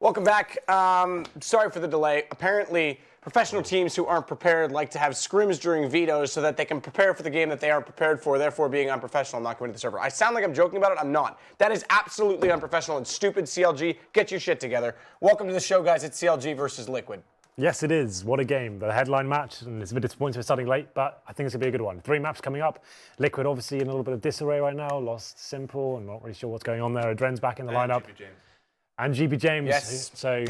Welcome back. Sorry for the delay. Apparently, professional teams who aren't prepared like to have scrims during vetoes so that they can prepare for the game that they aren't prepared for, therefore being unprofessional, not going to the server. I sound like I'm joking about it. I'm not. That is absolutely unprofessional and stupid, CLG. Get your shit together. Welcome to the show, guys. It's CLG versus Liquid. Yes, it is. What a game. The headline match, and it's a bit disappointing for starting late, but I think it's going to be a good one. 3 maps coming up. Liquid obviously in a little bit of disarray right now. Lost Simple. I'm not really sure what's going on there. adreN's back in the lineup. And GB James. Yes. So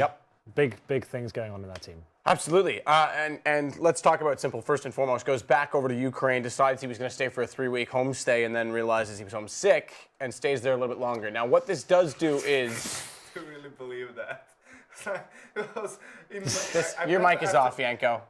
big things going on in that team. Absolutely. And let's talk about Simple first and foremost. Goes back over to Ukraine, decides he was going to stay for a 3-week homestay, and then realizes he was homesick and stays there a little bit longer. Now, what this does do is... I really believe that. Your mic is off, Yanko.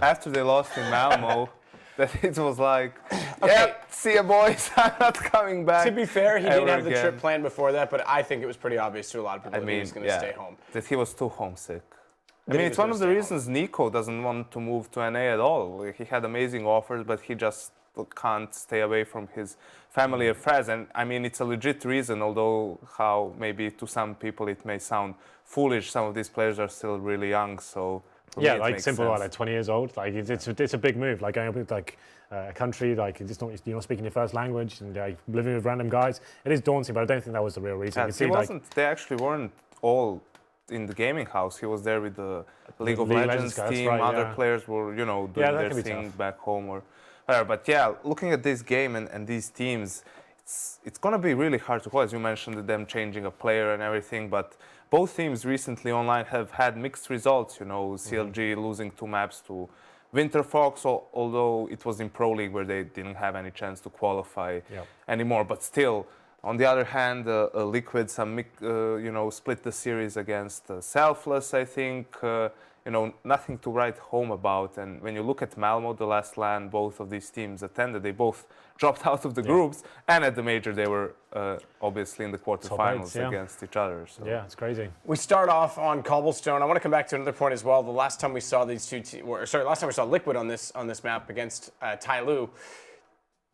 After they lost in Malmo, that it was like, okay. Yep, see ya boys, I'm not coming back. To be fair, he did have the again. trip planned before that, but I think it was pretty obvious to a lot of people that he was going to stay home. That he was too homesick. I mean, it's one of the reasons Nico doesn't want to move to NA at all. Like, he had amazing offers, but he just can't stay away from his family and friends. And I mean, it's a legit reason, although how maybe to some people it may sound foolish. Some of these players are still really young, so yeah, like Simple, like 20 years old. Like it's a big move. Like going up with like a country, like it's not, you're not speaking your first language and like living with random guys. It is daunting, but I don't think that was the real reason. They actually weren't all in the gaming house. He was there with the League of Legends team. Right, other players were, you know, doing their thing back home or whatever. But yeah, looking at this game and these teams, it's going to be really hard to call. As you mentioned, them changing a player and everything, but both teams recently online have had mixed results. You know, CLG losing 2 maps to Winterfox, although it was in Pro League where they didn't have any chance to qualify anymore. But still, on the other hand, Liquid, split the series against Selfless, I think. Nothing to write home about. And when you look at Malmo, the last LAN both of these teams attended, they both dropped out of the groups. And at the major, they were obviously in the quarterfinals against each other. So. Yeah, it's crazy. We start off on Cobblestone. I want to come back to another point as well. The last time we saw these two last time we saw Liquid on this map against Tyloo,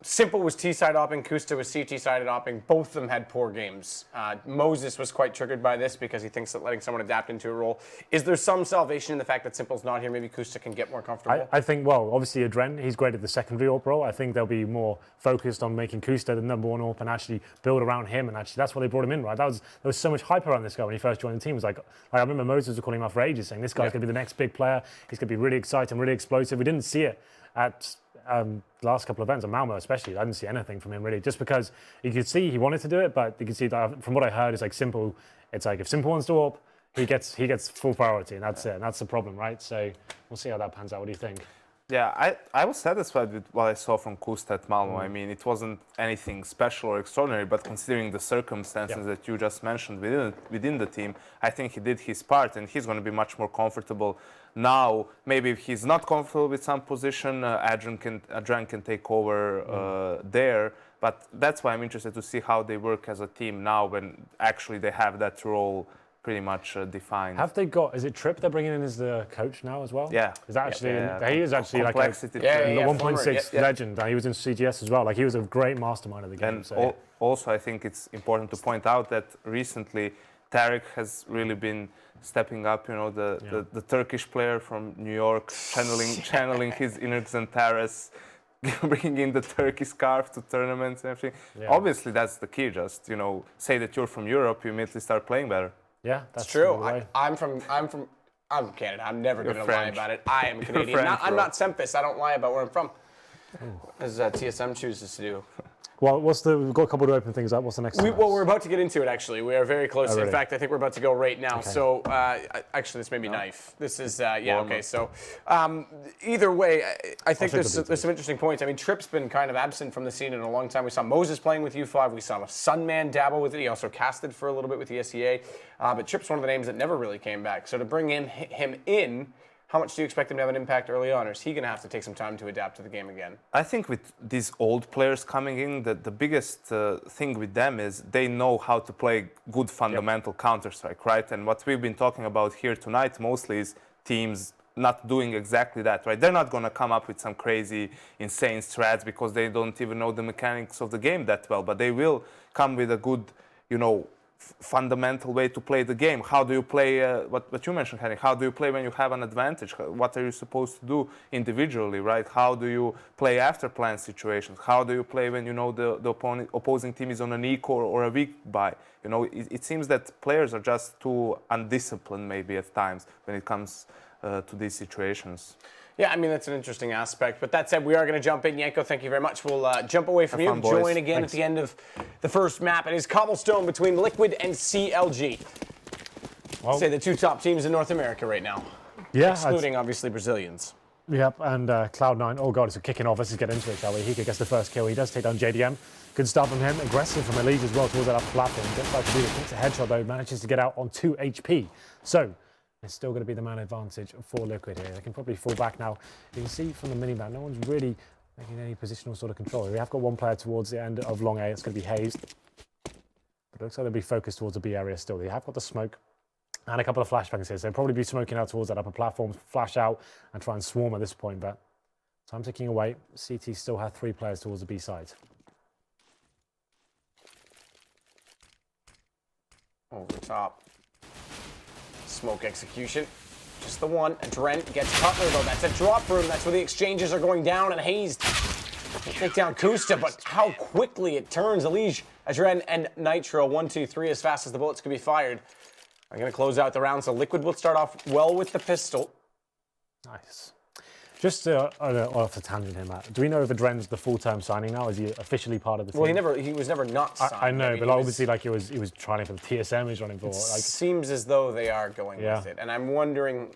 Simple was T-side opping, koosta was CT-side opping. Both of them had poor games. Moses was quite triggered by this because he thinks that letting someone adapt into a role. Is there some salvation in the fact that Simple's not here? Maybe koosta can get more comfortable? I think, well, obviously adreN, he's great at the secondary AWP role. I think they'll be more focused on making koosta the number 1 AWP and actually build around him. And actually, that's why they brought him in, right? There was so much hype around this guy when he first joined the team. It was like I remember Moses was calling him out for ages, saying this guy's going to be the next big player. He's going to be really exciting, really explosive. We didn't see it at last couple of events, and Malmo especially. I didn't see anything from him really, just because you could see he wanted to do it, but you can see that from what I heard, it's like Simple. It's like if Simple wants to AWP, he gets full priority, and that's it. And that's the problem, right? So we'll see how that pans out. What do you think? Yeah, I was satisfied with what I saw from koosta at Malmo. I mean, it wasn't anything special or extraordinary, but considering the circumstances that you just mentioned within the team, I think he did his part, and he's going to be much more comfortable now. Maybe if he's not comfortable with some position, adreN can take over there. But that's why I'm interested to see how they work as a team now when actually they have that role pretty much defined. Have they got, is it Tripp they're bringing in as the coach now as well? Yeah. Is that actually, he is actually like a 1.6 legend. He was in CGS as well. Like he was a great mastermind of the game. And also I think it's important to point out that recently Tarik has really been stepping up, you know, the Turkish player from New York, channeling his inner Xantares, bringing in the Turkey scarf to tournaments and everything. Yeah. Obviously that's the key, just, you know, say that you're from Europe, you immediately start playing better. Yeah, that's true. I'm from Canada. I'm never going to lie about it. I am Canadian. I'm not Sempis. I don't lie about where I'm from. As TSM chooses to do. Well, we've got a couple of open things up. What's the next one? Well, we're about to get into it, actually. We are very close. Oh, really? In fact, I think we're about to go right now. Okay. So, actually, this may be knife. This is, okay. So, either way, I think there's some interesting points. I mean, Tripp's been kind of absent from the scene in a long time. We saw Moses playing with U5. We saw Sunman dabble with it. He also casted for a little bit with the SEA. But Tripp's one of the names that never really came back. So, to bring him in, how much do you expect him to have an impact early on, or is he going to have to take some time to adapt to the game again? I think with these old players coming in, the biggest thing with them is they know how to play good fundamental Counter-Strike, right? And what we've been talking about here tonight mostly is teams not doing exactly that, right? They're not going to come up with some crazy, insane strats because they don't even know the mechanics of the game that well, but they will come with a good, you know, fundamental way to play the game. How do you play, what you mentioned, Henry, how do you play when you have an advantage? What are you supposed to do individually, right? How do you play after plan situations? How do you play when you know the opposing team is on an eco or a weak buy? You know, it seems that players are just too undisciplined maybe at times when it comes to these situations. Yeah, I mean, that's an interesting aspect. But that said, we are going to jump in. Yanko, thank you very much. We'll jump away from you. Join again at the end of the first map. It is Cobblestone between Liquid and CLG. Well, say the two top teams in North America right now. Yeah. Excluding, obviously, Brazilians. Yep, and Cloud9. Oh, God, it's a kicking off. Let's just get into it, shall we? Hiko gets the first kill. He does take down JDM. Good start from him. Aggressive from EliGE as well towards that upper platform. Gets back to do it. Takes a headshot, though. Manages to get out on 2 HP. So it's still going to be the man advantage for Liquid here. They can probably fall back now. You can see from the minimap, no one's really making any positional sort of control. We have got one player towards the end of long A. It's going to be hazed. But it looks like they'll be focused towards the B area still. They have got the smoke and a couple of flashbangs here. So they'll probably be smoking out towards that upper platform, flash out and try and swarm at this point. But time ticking away. CT still have 3 players towards the B side. Over top. Smoke execution. Just the one. adreN gets Cutler, though. That's a drop room. That's where the exchanges are going down, and hazed. They take down koosta, but how quickly it turns. EliGE, adreN, and Nitro. 1, 2, 3 as fast as the bullets can be fired. I'm going to close out the round, so Liquid will start off well with the pistol. Nice. Just off the tangent here, Matt. Do we know if adreN's the full-term signing now? Is he officially part of the team? Well, he was never not signed. I know, but obviously, like he was trying for the TSM. He's running for. It seems as though they are going with it, and I'm wondering.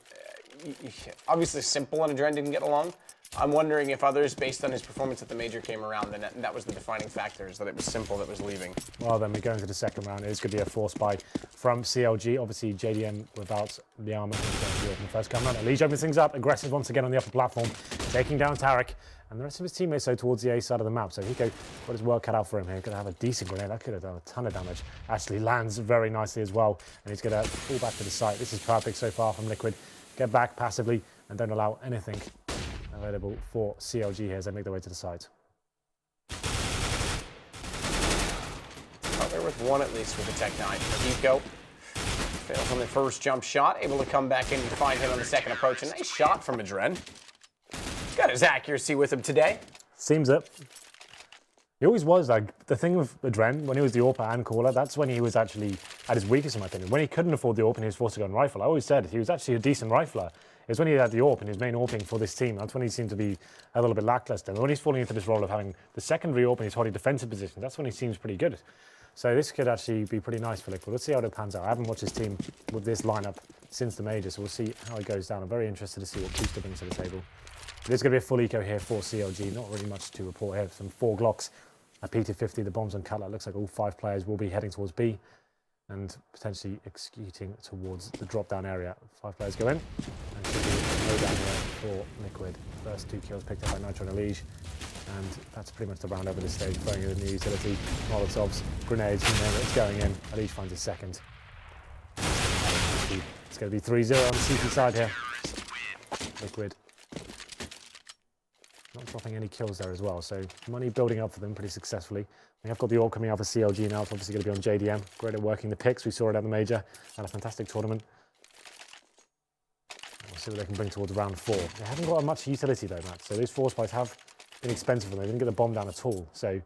Obviously, Simple and adreN didn't get along. I'm wondering if others, based on his performance at the major, came around, and that was the defining factor, is that it was Simple that was leaving. Well, then we go into the second round. It is going to be a force buy from CLG. Obviously, JDM without the armor in the first come round. EliGE opens things up, aggressive once again on the upper platform, taking down Tarik, and the rest of his teammates are towards the A side of the map. So Hiko got his work cut out for him here. Going to have a decent grenade. That could have done a ton of damage. Actually lands very nicely as well, and he's going to fall back to the site. This is perfect so far from Liquid. Get back passively and don't allow anything available for CLG here as they make their way to the side. They're with one at least with the Tech 9. Hiko fails on the first jump shot, able to come back in and find him on the second approach. A nice shot from adreN. Got his accuracy with him today. Seems it. He always was, like, the thing with adreN, when he was the AWP and caller, that's when he was actually at his weakest, in my opinion. When he couldn't afford the AWP and he was forced to go and rifle, I always said he was actually a decent rifler. It was when he had the AWP and his main AWPing for this team. That's when he seemed to be a little bit lackluster. And when he's falling into this role of having the secondary AWP and he's holding defensive position, that's when he seems pretty good. So this could actually be pretty nice for Liquid. Let's see how it pans out. I haven't watched his team with this lineup since the major, so we'll see how it goes down. I'm very interested to see what koosta brings to the table. There's going to be a full eco here for CLG. Not really much to report here. Some 4 Glocks. A P250, the bombs on Cutler. Looks like all 5 players will be heading towards B and potentially executing towards the drop-down area. 5 players go in, and should be no down here for Liquid. First 2 kills picked up by Nitro and EliGE, and that's pretty much the round over this stage. Throwing in the new utility, Molotovs, grenades, it's going in. EliGE finds his second. It's going to be 3-0 on the CT side here. Liquid not dropping any kills there as well, so money building up for them pretty successfully. We have got the AWP coming out for CLG now. It's obviously going to be on JDM. Great at working the picks. We saw it at the major. Had a fantastic tournament. We'll see what they can bring towards round 4. They haven't got much utility though, Matt. So those force buys have been expensive for them. They didn't get the bomb down at all. So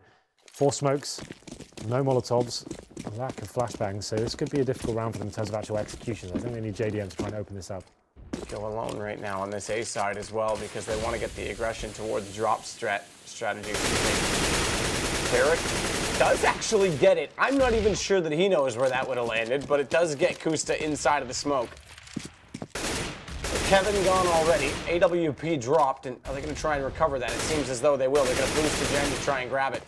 4 smokes, no Molotovs, a lack of flashbangs. So this could be a difficult round for them in terms of actual execution. I think they need JDM to try and open this up. Go alone right now on this A side as well because they want to get the aggression towards drop strategy. Tarik does actually get it. I'm not even sure that he knows where that would have landed, but it does get koosta inside of the smoke. Kevin gone already. AWP dropped, and are they going to try and recover that? It seems as though they will. They're going to boost adreN to try and grab it.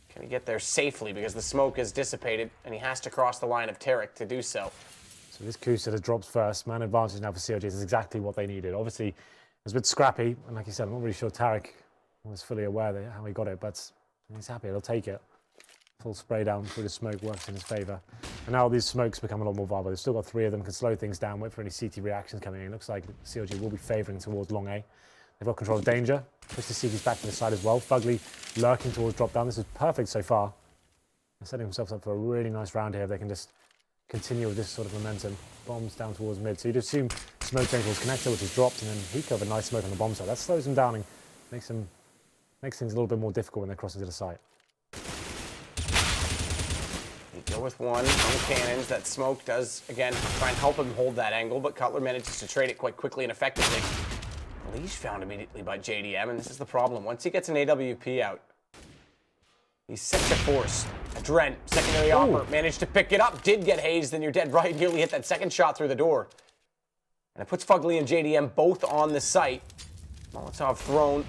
Can he get there safely because the smoke is dissipated, and he has to cross the line of Tarik to do so. So this koosta that drops first, man advantage now for CLG is exactly what they needed. Obviously, it was a bit scrappy, and like you said, I'm not really sure Tarik was fully aware of how he got it, but he's happy, he'll take it. Full spray down through the smoke works in his favour. And now these smokes become a lot more viable. They've still got 3 of them, can slow things down, wait for any CT reactions coming in. Looks like CLG will be favouring towards long A. They've got control of danger. Push the CTs back to the side as well. FugLy lurking towards drop down. This is perfect so far. They're setting themselves up for a really nice round here if they can just continue with this sort of momentum. Bombs down towards mid. So you'd assume smoke going towards connector, which is dropped, and then Hiko have a nice smoke on the bomb side. That slows them down and makes things a little bit more difficult when they're crossing to the site. Go with one on the cannons. That smoke does, again, try and help him hold that angle, but Cutler manages to trade it quite quickly and effectively. EliGE found immediately by JDM, and this is the problem. Once he gets an AWP out, he's set to force. adreN, secondary offer, managed to pick it up, did get hazed, then you're dead right, nearly hit that second shot through the door. And it puts FugLy and JDM both on the site. Molotov thrown.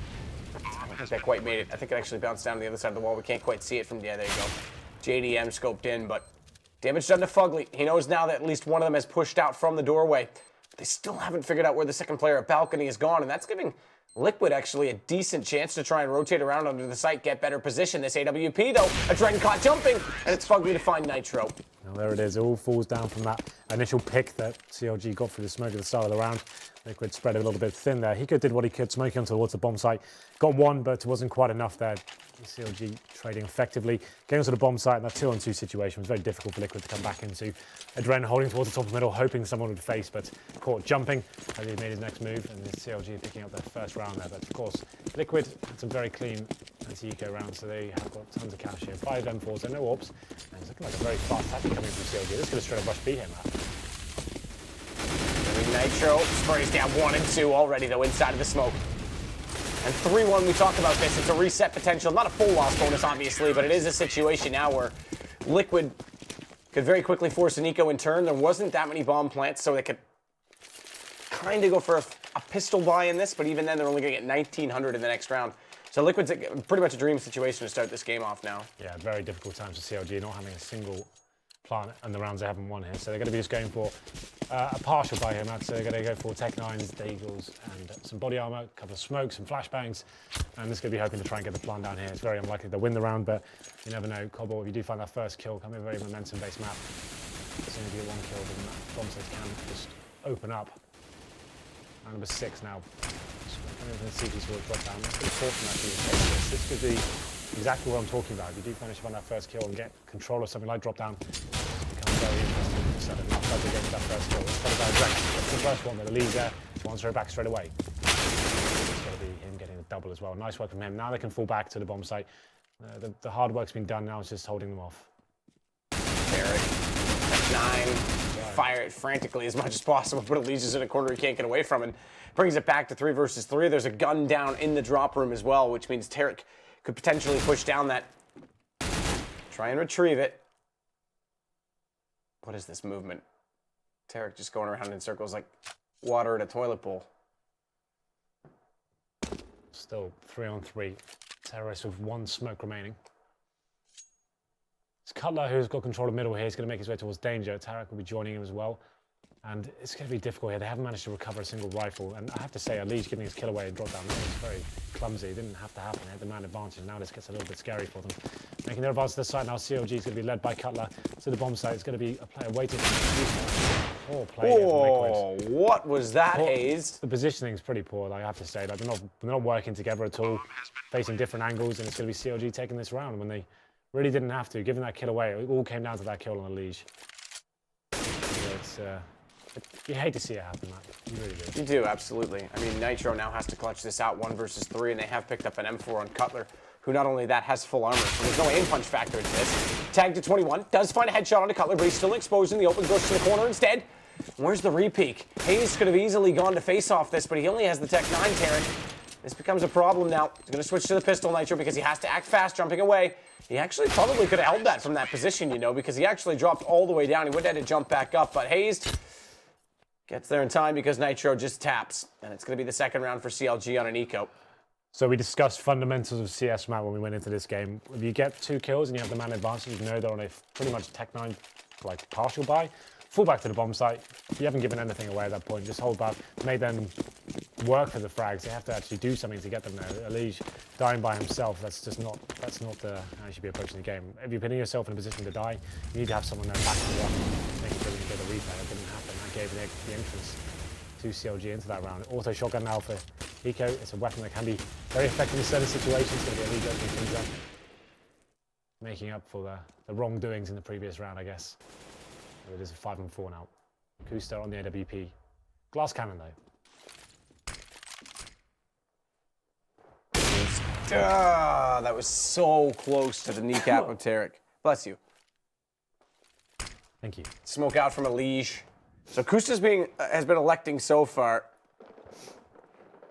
I don't think that quite made it. I think it actually bounced down to the other side of the wall. We can't quite see it from, yeah, there you go. JDM scoped in, but damage done to FugLy. He knows now that at least one of them has pushed out from the doorway. But they still haven't figured out where the second player at balcony is gone, and that's giving Liquid actually a decent chance to try and rotate around under the site, get better position. This AWP, though, adreN caught jumping, and it's FugLy to find Nitro. Now there it is. It all falls down from that initial pick that CLG got through the smoke at the start of the round. Liquid spread a little bit thin there. Hiko did what he could, smoking on towards the bomb site. Got one, but it wasn't quite enough there. CLG trading effectively. Getting to the bomb site, and that 2-on-2 situation was very difficult for Liquid to come back into. adreN holding towards the top of the middle, hoping someone would face, but caught jumping as he made his next move, and CLG picking up their first round there. But of course, Liquid had some very clean anti-eco rounds, so they have got tons of cash here. 5 M4s, so no AWPs, and it's looking like a very fast tactic coming from CLG. This could have straight up rush B here, Matt. Nitro sprays down 1 and 2 already, though, inside of the smoke. And 3-1, we talked about this. It's a reset potential. Not a full loss bonus, obviously, but it is a situation now where Liquid could very quickly force an eco in turn. There wasn't that many bomb plants, so they could kind of go for a pistol buy in this, but even then, they're only going to get 1,900 in the next round. So Liquid's pretty much a dream situation to start this game off now. Yeah, very difficult times for CLG, not having a single plant and the rounds they haven't won here. So they're going to be just going for a partial buy here, Matt. So they're going to go for Tech 9s, Deagles, and some body armor, a couple of smokes, some flashbangs. And this is going to be hoping to try and get the plant down here. It's very unlikely they'll win the round, but you never know. Cobble, if you do find that first kill, come in a very momentum-based map. As soon as you get one kill, then that bomb site can just open up. Round number 6 now. Coming from the CT towards drop down. That's pretty important actually. This could be exactly what I'm talking about. If you do manage to find that first kill and get control of something like drop down, it becomes very interesting. So not try to get that first kill. It's kind of adreN. That's the first one. The EliGE there. He wants her back straight away. It's going to be him getting a double as well. Nice work from him. Now they can fall back to the bomb site. The hard work's been done. Now it's just holding them off. Tarik, Tech 9. Fire it frantically as much as possible, but EliGE is in a corner he can't get away from, and brings it back to 3 versus 3. There's a gun down in the drop room as well, which means Tarik could potentially push down that. Try and retrieve it. What is this movement? Tarik just going around in circles like water in a toilet bowl. Still 3-on-3. Terrorists with 1 smoke remaining. It's Cutler who's got control of middle here. He's going to make his way towards danger. Tarik will be joining him as well. And it's going to be difficult here. They haven't managed to recover a single rifle. And I have to say, EliGE getting his kill away and drop down there was very clumsy. It didn't have to happen. They had the man advantage. Now this gets a little bit scary for them. Making their advance to the site now. CLG is going to be led by Cutler to the bomb site. It's going to be a player waiting for poor play here from Liquid. What was that, hazed? The positioning is pretty poor, I have to say. Like, they're not working together at all, facing different angles, and it's going to be CLG taking this round when they really didn't have to. Giving that kill away, it all came down to that kill on EliGE. You hate to see it happen, Matt. You really do. You do, absolutely. I mean, Nitro now has to clutch this out 1 versus 3, and they have picked up an M4 on Cutler, who not only that has full armor, so there's no aim punch factor into this. Tagged to 21, does find a headshot on a Cutler, but he's still exposed in the open, goes to the corner instead. Where's the repeak? hazed could have easily gone to face off this, but he only has the Tech 9 Tarik. This becomes a problem now. He's going to switch to the pistol, Nitro, because he has to act fast, jumping away. He actually probably could have held that from that position, you know, because he actually dropped all the way down. He would have had to jump back up, but hazed gets there in time because Nitro just taps. And it's going to be the second round for CLG on an eco. So we discussed fundamentals of CS, Matt, when we went into this game. If you get 2 kills and you have the man advantage, you know they're on a pretty much Tech 9 like partial buy. Fall back to the bomb site. You haven't given anything away at that point. Just hold back. Make them work for the frags. They have to actually do something to get them there. EliGE dying by himself, that's not how you should be approaching the game. If you're putting yourself in a position to die, you need to have someone there backing you up, making sure you can get a replay. That didn't happen. That gave the entrance to CLG into that round. Auto shotgun now for Hiko. It's a weapon that can be very effective in certain situations. It's going to be EliGE opening things up. making up for the wrongdoings in the previous round, I guess. It is a 5-4 now. Koosta on the AWP. Glass cannon, though. That was so close to the kneecap of Tarik. Bless you. Thank you. Smoke out from EliGE. So Koosta's has been electing so far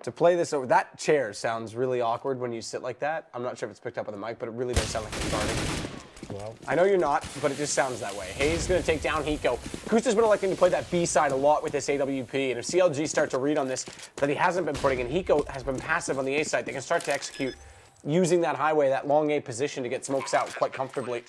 to play this over. That chair sounds really awkward when you sit like that. I'm not sure if it's picked up on the mic, but it really does sound like it's guarding. Well, I know you're not, but it just sounds that way. hazed is going to take down Hiko. Koosta's been electing to play that B side a lot with this AWP, and if CLG start to read on this that he hasn't been putting in, Hiko has been passive on the A side. They can start to execute using that highway, that long A position to get smokes out quite comfortably.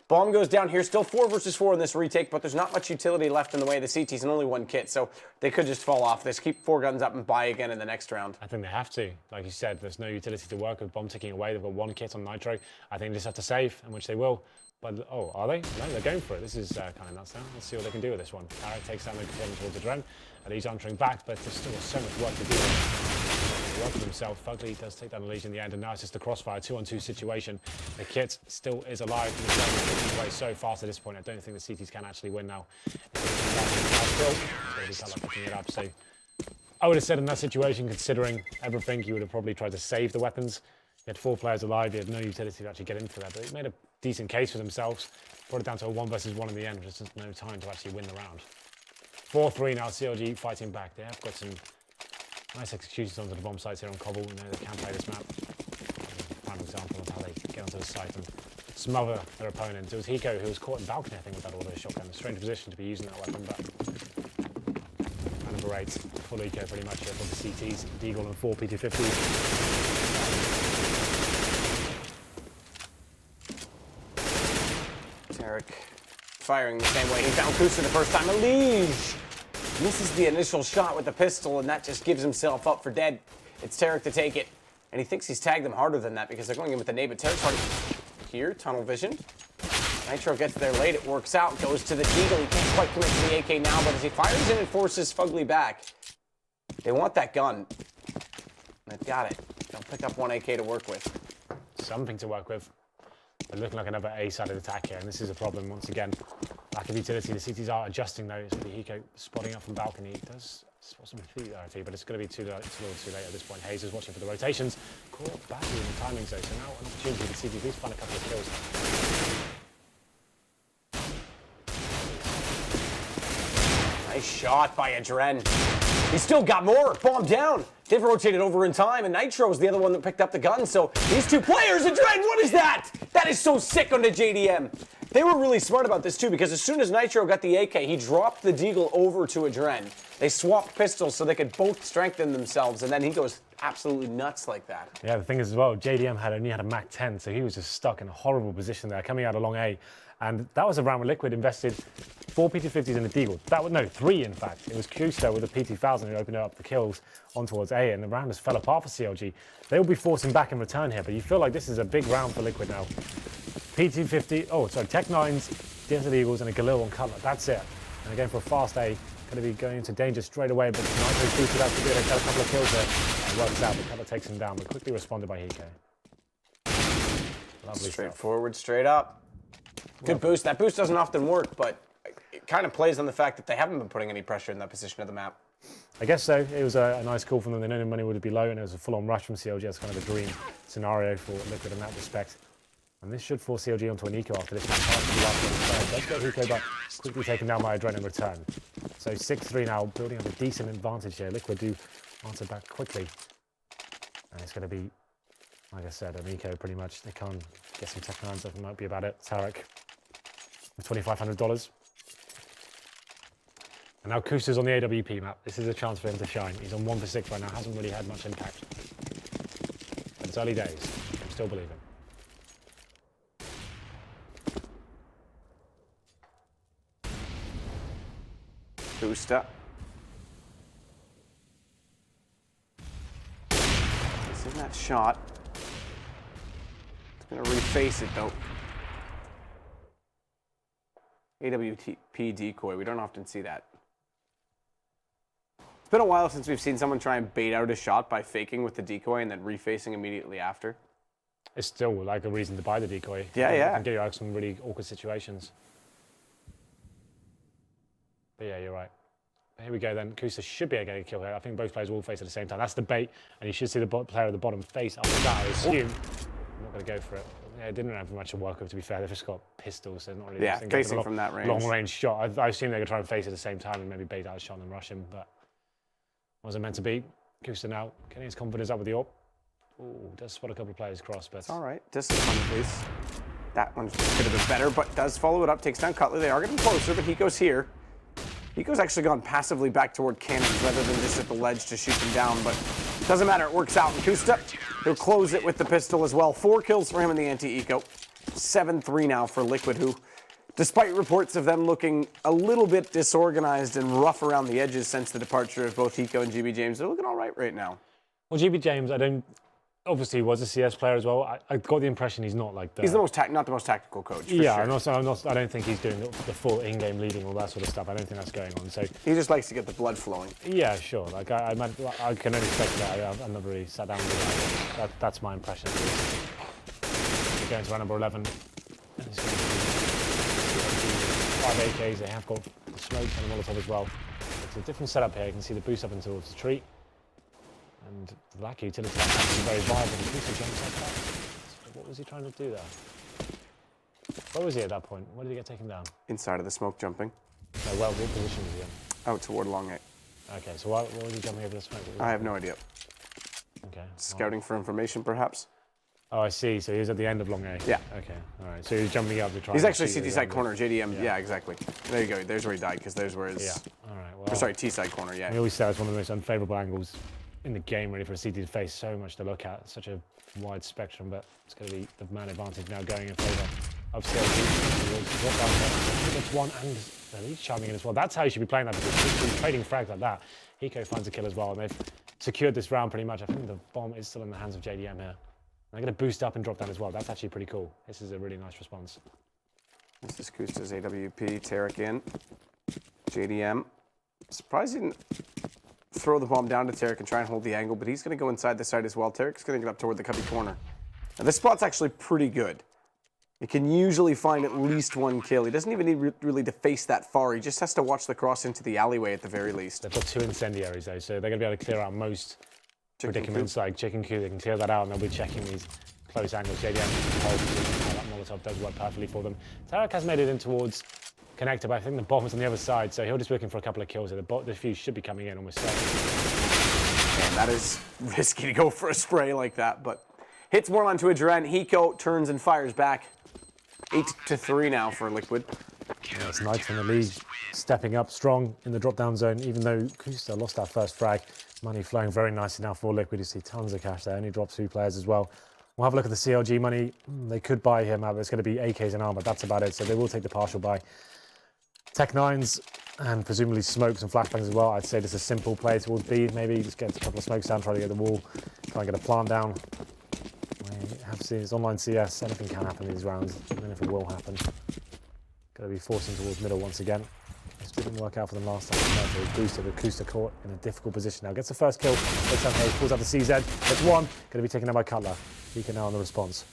Bomb goes down here, still 4 versus 4 in this retake, but there's not much utility left in the way of the CTs and only 1 kit, so they could just fall off this, keep 4 guns up and buy again in the next round. I think they have to. Like you said, there's no utility to work with Bomb ticking away. They've got 1 kit on Nitro. I think they just have to save, and which they will. But, oh, are they? No, they're going for it. This is kind of nuts now. Let's see what they can do with this one. Tarik takes down the control towards adreN, and he's entering back, but there's still so much work to do. Work with himself. FugLy does take down EliGE in the end, and now it's just a crossfire 2-on-2 situation. The kit still is alive. He's away so fast at this point. I don't think the CTs can actually win now. Still, picking it up. So I would have said in that situation, considering everything, you would have probably tried to save the weapons. He had 4 players alive. He had no utility to actually get into that, but he made a decent case for themselves. Brought it down to a 1 versus 1 in the end, which is just no time to actually win the round. 4-3 now. CLG fighting back. They have got some nice executions onto the bomb sites here on Cobble. We know they can play this map. Prime example of how they get onto the site and smother their opponent. It was Hiko who was caught in balcony, I think, with that auto shotgun. A strange position to be using that weapon, but kind of berate full Hiko pretty much here for the CTs. Deagle and 4 PT50s. Tarik firing the same way. He found Koosta the first time. EliGE misses the initial shot with the pistol, and that just gives himself up for dead. It's Tarik to take it, and he thinks he's tagged them harder than that because they're going in with the nade, but Tarik's already here, tunnel vision. Nitro gets there late, it works out, goes to the Deagle. He can't quite commit to the AK now, but as he fires in, it forces FugLy back. They want that gun. They've got it. They'll pick up 1 AK to work with. Something to work with. They're looking like another A-sided attack here, and this is a problem once again. Lack of utility. The CTs are adjusting though. It's really Hiko spotting up from balcony. He does spot some feet there, I think, but it's going to be too late at this point. hazed is watching for the rotations. Caught badly in the timing zone, so now an opportunity for the CTs to find a couple of kills. Nice shot by adreN. He's still got more. Bomb down. They've rotated over in time, and Nitro was the other one that picked up the gun. So these 2 players, adreN, what is that? That is so sick on the JDM. They were really smart about this too, because as soon as Nitro got the AK, he dropped the Deagle over to adreN. They swapped pistols so they could both strengthen themselves, and then he goes absolutely nuts like that. Yeah, the thing is as well, JDM only had a Mac 10, so he was just stuck in a horrible position there, coming out along A. And that was a round where Liquid invested 4 PT50s in the Deagle. That was, no, 3 in fact. It was Koosta with a PT1000 who opened up the kills on towards A, and the round just fell apart for CLG. They will be forcing back in return here, but you feel like this is a big round for Liquid now. PT50, oh, sorry, Tech-9s, Desert Eagles, and a Galil on Cutler. That's it. And again for a fast A, going to be going into danger straight away, but Nitro boosted out to do it. They got a couple of kills there. It works out, but Cutler takes him down, but quickly responded by Hiko. Lovely Straightforward, straight up. Good boost. That boost doesn't often work, but it kind of plays on the fact that they haven't been putting any pressure in that position of the map. I guess so. It was a nice call from them. They knew the money would be low, and it was a full-on rush from CLG. That's kind of a dream scenario for Liquid in that respect. And this should force CLG onto an eco after this one. Let's get Hiko, but quickly taken down by adreN in return. So 6-3 now, building up a decent advantage here. Liquid do answer back quickly. And it's going to be, like I said, an eco pretty much. They can't get some tech lines, that might be about it. Tarik with $2,500. And now Koosta's on the AWP map. This is a chance for him to shine. He's on 1 for 6 right now, hasn't really had much impact. But it's early days. I'm still believing. Koosta. This is that shot. It's going to reface it though. AWP decoy. We don't often see that. It's been a while since we've seen someone try and bait out a shot by faking with the decoy and then refacing immediately after. It's still like a reason to buy the decoy. Yeah, It yeah. can get you out of some really awkward situations. But yeah, you're right. Here we go then. koosta should be able to get a kill here. I think both players will face at the same time. That's the bait, and you should see the player at the bottom face after that, I assume. I'm not going to go for it. Yeah, it didn't have much to work with, to be fair. They've just got pistols, so not really. Yeah, facing from that range. Long-range shot. I assume they're going to try and face at the same time and maybe bait out a shot and rush him, but wasn't meant to be. koosta now getting his confidence up with the AWP. Ooh, does spot a couple of players cross, but... It's all right. Distance on, please. That one could have been better, but does follow it up. Takes down Cutler. They are getting closer, but Hiko's here. Hiko's actually gone passively back toward cannons rather than just at the ledge to shoot them down, but it doesn't matter. It works out. And koosta, he'll close it with the pistol as well. 4 kills for him in the anti-eco. 7-3 now for Liquid, who, despite reports of them looking a little bit disorganized and rough around the edges since the departure of both Hiko and GB James, they're looking all right now. Well, GB James, obviously, he was a CS player as well. I got the impression he's not like the... He's not the most tactical coach, for yeah, sure. I don't think he's doing the full in-game leading, all that sort of stuff. I don't think that's going on. So he just likes to get the blood flowing. Yeah, sure. Like I can only expect that. I've never really sat down with that. That's my impression. We're going to round number 11. And it's going to be 5 AKs. They have got the smoke and the Molotov as well. It's a different setup here. You can see the boost up and towards the tree. And the lack of utility is very viable. What was he trying to do there? Where was he at that point? Where did he get taken down? Inside of the smoke jumping. No, well, what position was he in? Out toward long A. Okay, so why was he jumping over the smoke? I have no idea. Okay. Scouting for information, perhaps? Oh, I see. So he was at the end of long A? Yeah. Okay, all right. So he was jumping up to try. He's actually CT side corner, JDM. Yeah, exactly. There you go. There's where he died, because there's where his... Yeah, all right. Well, sorry, T side corner, yeah. We always say it's one of the most unfavourable angles in the game, really, for a CT to face. So much to look at, such a wide spectrum, but it's going to be the man advantage now going in favour of CLG. It's one, and he's charming in as well. That's how you should be playing that, because he's trading frags like that. Hiko finds a kill as well, and they've secured this round pretty much. I think the bomb is still in the hands of JDM here. They're going to boost up and drop down as well. That's actually pretty cool. This is a really nice response. This is koosta's AWP. Tarik in. JDM. Surprised he didn't throw the bomb down to Tarik and try and hold the angle, but he's going to go inside the side as well. Tarik's going to get up toward the cubby corner. Now, this spot's actually pretty good. He can usually find at least 1 kill. He doesn't even need really to face that far. He just has to watch the cross into the alleyway at the very least. They've got 2 incendiaries, though, so they're going to be able to clear out most predicaments like chicken coop. They can clear that out, and they'll be checking these close angles. JDM, that Molotov does work perfectly for them. Tarik has made it in towards connector, but I think the bomb is on the other side, so he'll just be looking for a couple of kills. The fuse should be coming in almost certainly. And that is risky to go for a spray like that, but hits more onto adreN. Hiko turns and fires back. 8-3 now for Liquid. Yeah, it's nice from the league, stepping up strong in the drop-down zone, even though koosta lost that first frag. Money flowing very nicely now for Liquid. You see tons of cash there. Only dropped 2 players as well. We'll have a look at the CLG money. They could buy him out, but it's going to be AKs and armor. That's about it. So they will take the partial buy. Tech 9s and presumably smokes and flashbangs as well. I'd say this is a simple play towards B. Maybe just get a couple of smokes down, try to get the wall, try and get a plant down. We have to see it's online CS. Anything can happen in these rounds, even if it will happen. Going to be forcing towards middle once again. This didn't work out for them last time. They boosted, but koosta caught in a difficult position now. Gets the first kill. Pulls out the CZ. It's 1. Going to be taken down by Cutler. He can now on the response.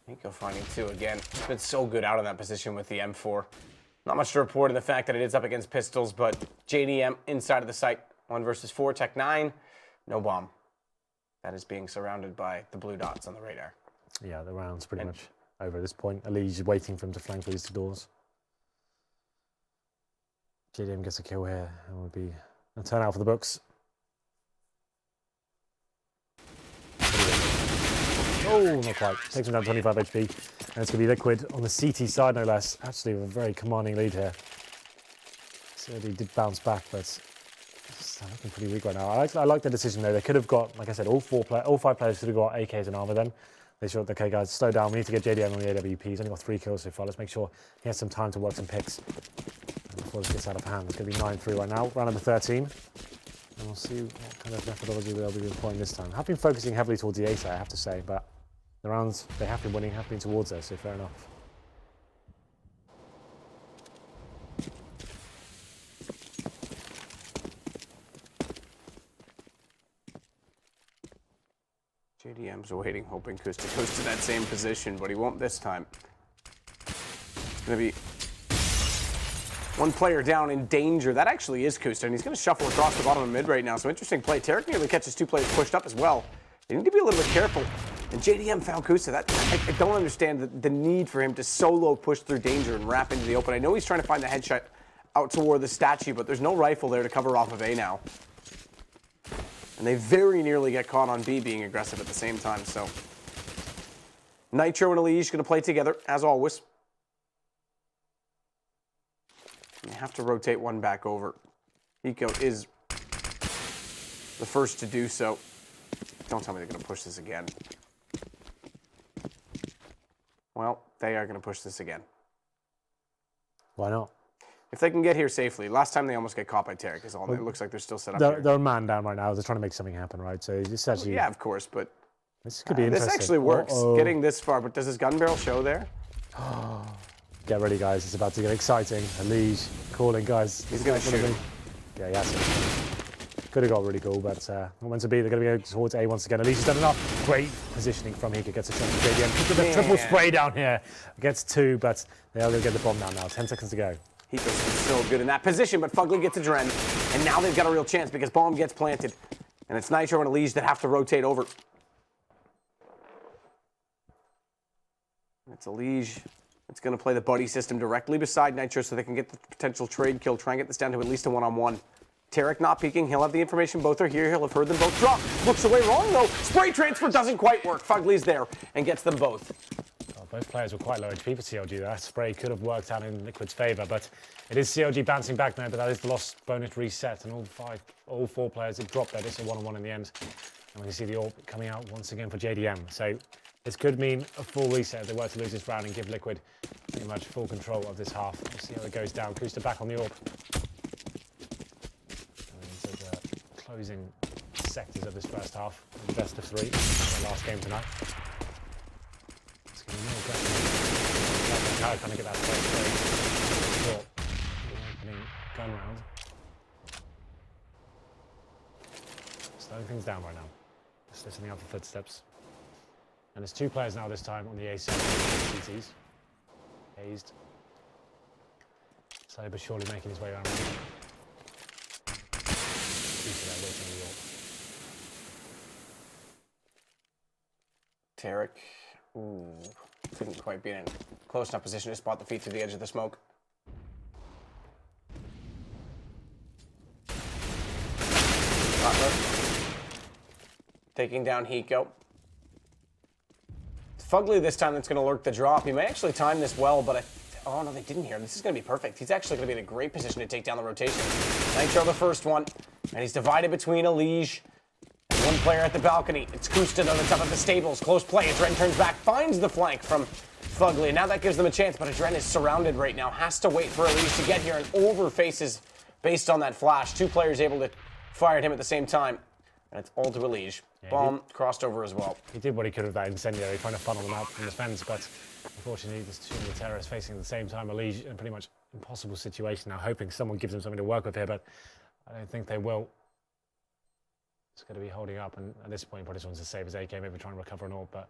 Hiko finding 2 again. He's been so good out in that position with the M4. Not much to report in the fact that it is up against pistols, but JDM inside of the site. 1 versus 4. Tech 9. No bomb. That is being surrounded by the blue dots on the radar. Yeah, the round's pretty much over at this point. EliGE waiting for him to flank these 2 doors. JDM gets a kill here and will be a turnout for the books. Oh, not quite. Takes him down 25 HP. And it's going to be Liquid on the CT side, no less. Actually, with a very commanding lead here. So he did bounce back, but it's looking pretty weak right now. I like the decision, though. They could have got, like I said, all 5 players could have got AKs and armor then. They thought, okay, guys, slow down. We need to get JDM on the AWP. He's only got 3 kills so far. Let's make sure he has some time to work some picks before this gets out of hand. It's going to be 9-3 right now. Round number 13. And we'll see what kind of methodology they'll be employing this time. I've been focusing heavily towards the A side, I have to say, but the rounds they have been winning have been towards there, so fair enough. JDM's waiting, hoping koosta goes to that same position, but he won't this time. It's going to be one player down in danger. That actually is koosta, and he's going to shuffle across the bottom of mid right now. So interesting play. Tarik nearly catches 2 players pushed up as well. They need to be a little bit careful. And JDM found koosta. I don't understand the need for him to solo push through danger and wrap into the open. I know he's trying to find the headshot out toward the statue, but there's no rifle there to cover off of A now. And they very nearly get caught on B being aggressive at the same time, so. Nitro and EliGE going to play together, as always. They have to rotate one back over. Hiko is the first to do so. Don't tell me they're going to push this again. Well, they are going to push this again. Why not? If they can get here safely. Last time they almost get caught by Tarik is all. Well, it looks like they're still set up here. They're a man down right now. They're trying to make something happen, right? So it's actually... Yeah, of course, but... This could be interesting. This actually works, getting this far, but does his gun barrel show there? Get ready, guys. It's about to get exciting. EliGE calling, guys. He's going to shoot. Yeah, yes. Could have got really cool, but not meant to be. They're going to be towards A once again. EliGE's done enough. Great positioning from Hiko. Gets a shot from JDM. The triple spray down here. Gets 2, but they are going to get the bomb down now. 10 seconds to go. Hiko's still good in that position, but FugLy gets adreN. And now they've got a real chance because bomb gets planted. And it's Nitro and EliGE that have to rotate over. It's EliGE. It's going to play the buddy system directly beside Nitro so they can get the potential trade kill. Try and get this down to at least a one-on-one. Tarik not peeking. He'll have the information. Both are here. He'll have heard them both drop. Looks away wrong, though. Spray transfer doesn't quite work. FugLy's there and gets them both. Well, both players were quite low HP for CLG. That spray could have worked out in Liquid's favour, but it is CLG bouncing back now, but that is the lost bonus reset, and all 4 players have dropped there. It's a 1-on-1 in the end. And we can see the AWP coming out once again for JDM. So this could mean a full reset if they were to lose this round and give Liquid pretty much full control of this half. We'll see how it goes down. koosta back on the AWP. Closing sectors of this first half, the best of 3, the last game tonight. It's going to be more aggressive. How kind of get that first short opening gun round. Slowing things down right now. Just listening out for footsteps. And there's 2 players now this time on the A side of the CTs. Hazed. Slowly but surely making his way around. Tarik, couldn't quite be in a close enough position to spot the feet to the edge of the smoke. Cutler taking down Hiko. It's FugLy this time that's going to lurk the drop. He may actually time this well, but oh no, they didn't hear him. This is going to be perfect. He's actually going to be in a great position to take down the rotation. Nitro the first one, and he's divided between EliGE. One player at the balcony. It's koosta though that's up at the stables. Close play. adreN turns back, finds the flank from FugLy. Now that gives them a chance, but adreN is surrounded right now. Has to wait for EliGE to get here and overfaces based on that flash. 2 players able to fire at him at the same time. And it's all to EliGE. Yeah, bomb crossed over as well. He did what he could with that incendiary, trying to funnel them out from the fence, but unfortunately there's 2 of the terrorists facing at the same time. EliGE in a pretty much impossible situation now, hoping someone gives them something to work with here, but I don't think they will. It's going to be holding up, and at this point, he probably just wants to save his AK, maybe try and recover an AWP, but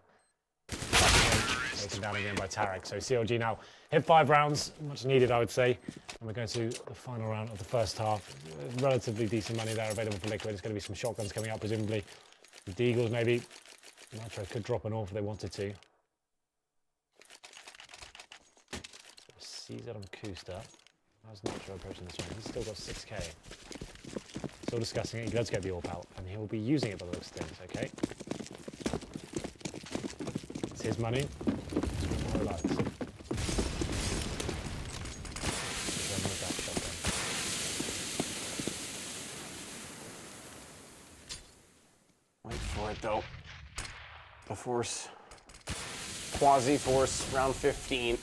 taken down again by Tarik. So CLG now hit 5 rounds, much needed, I would say. And we're going to the final round of the first half. Relatively decent money there available for Liquid. There's going to be some shotguns coming up, presumably. The Deagles, maybe. Nitro could drop an AWP if they wanted to. CZ on koosta. How's Nitro approaching this one? He's still got 6k. Still discussing it. He does get the AWP out, and he'll be using it by the looks of things, okay? It's his money. Relax. Wait for it though. The force. Quasi-force, round 15.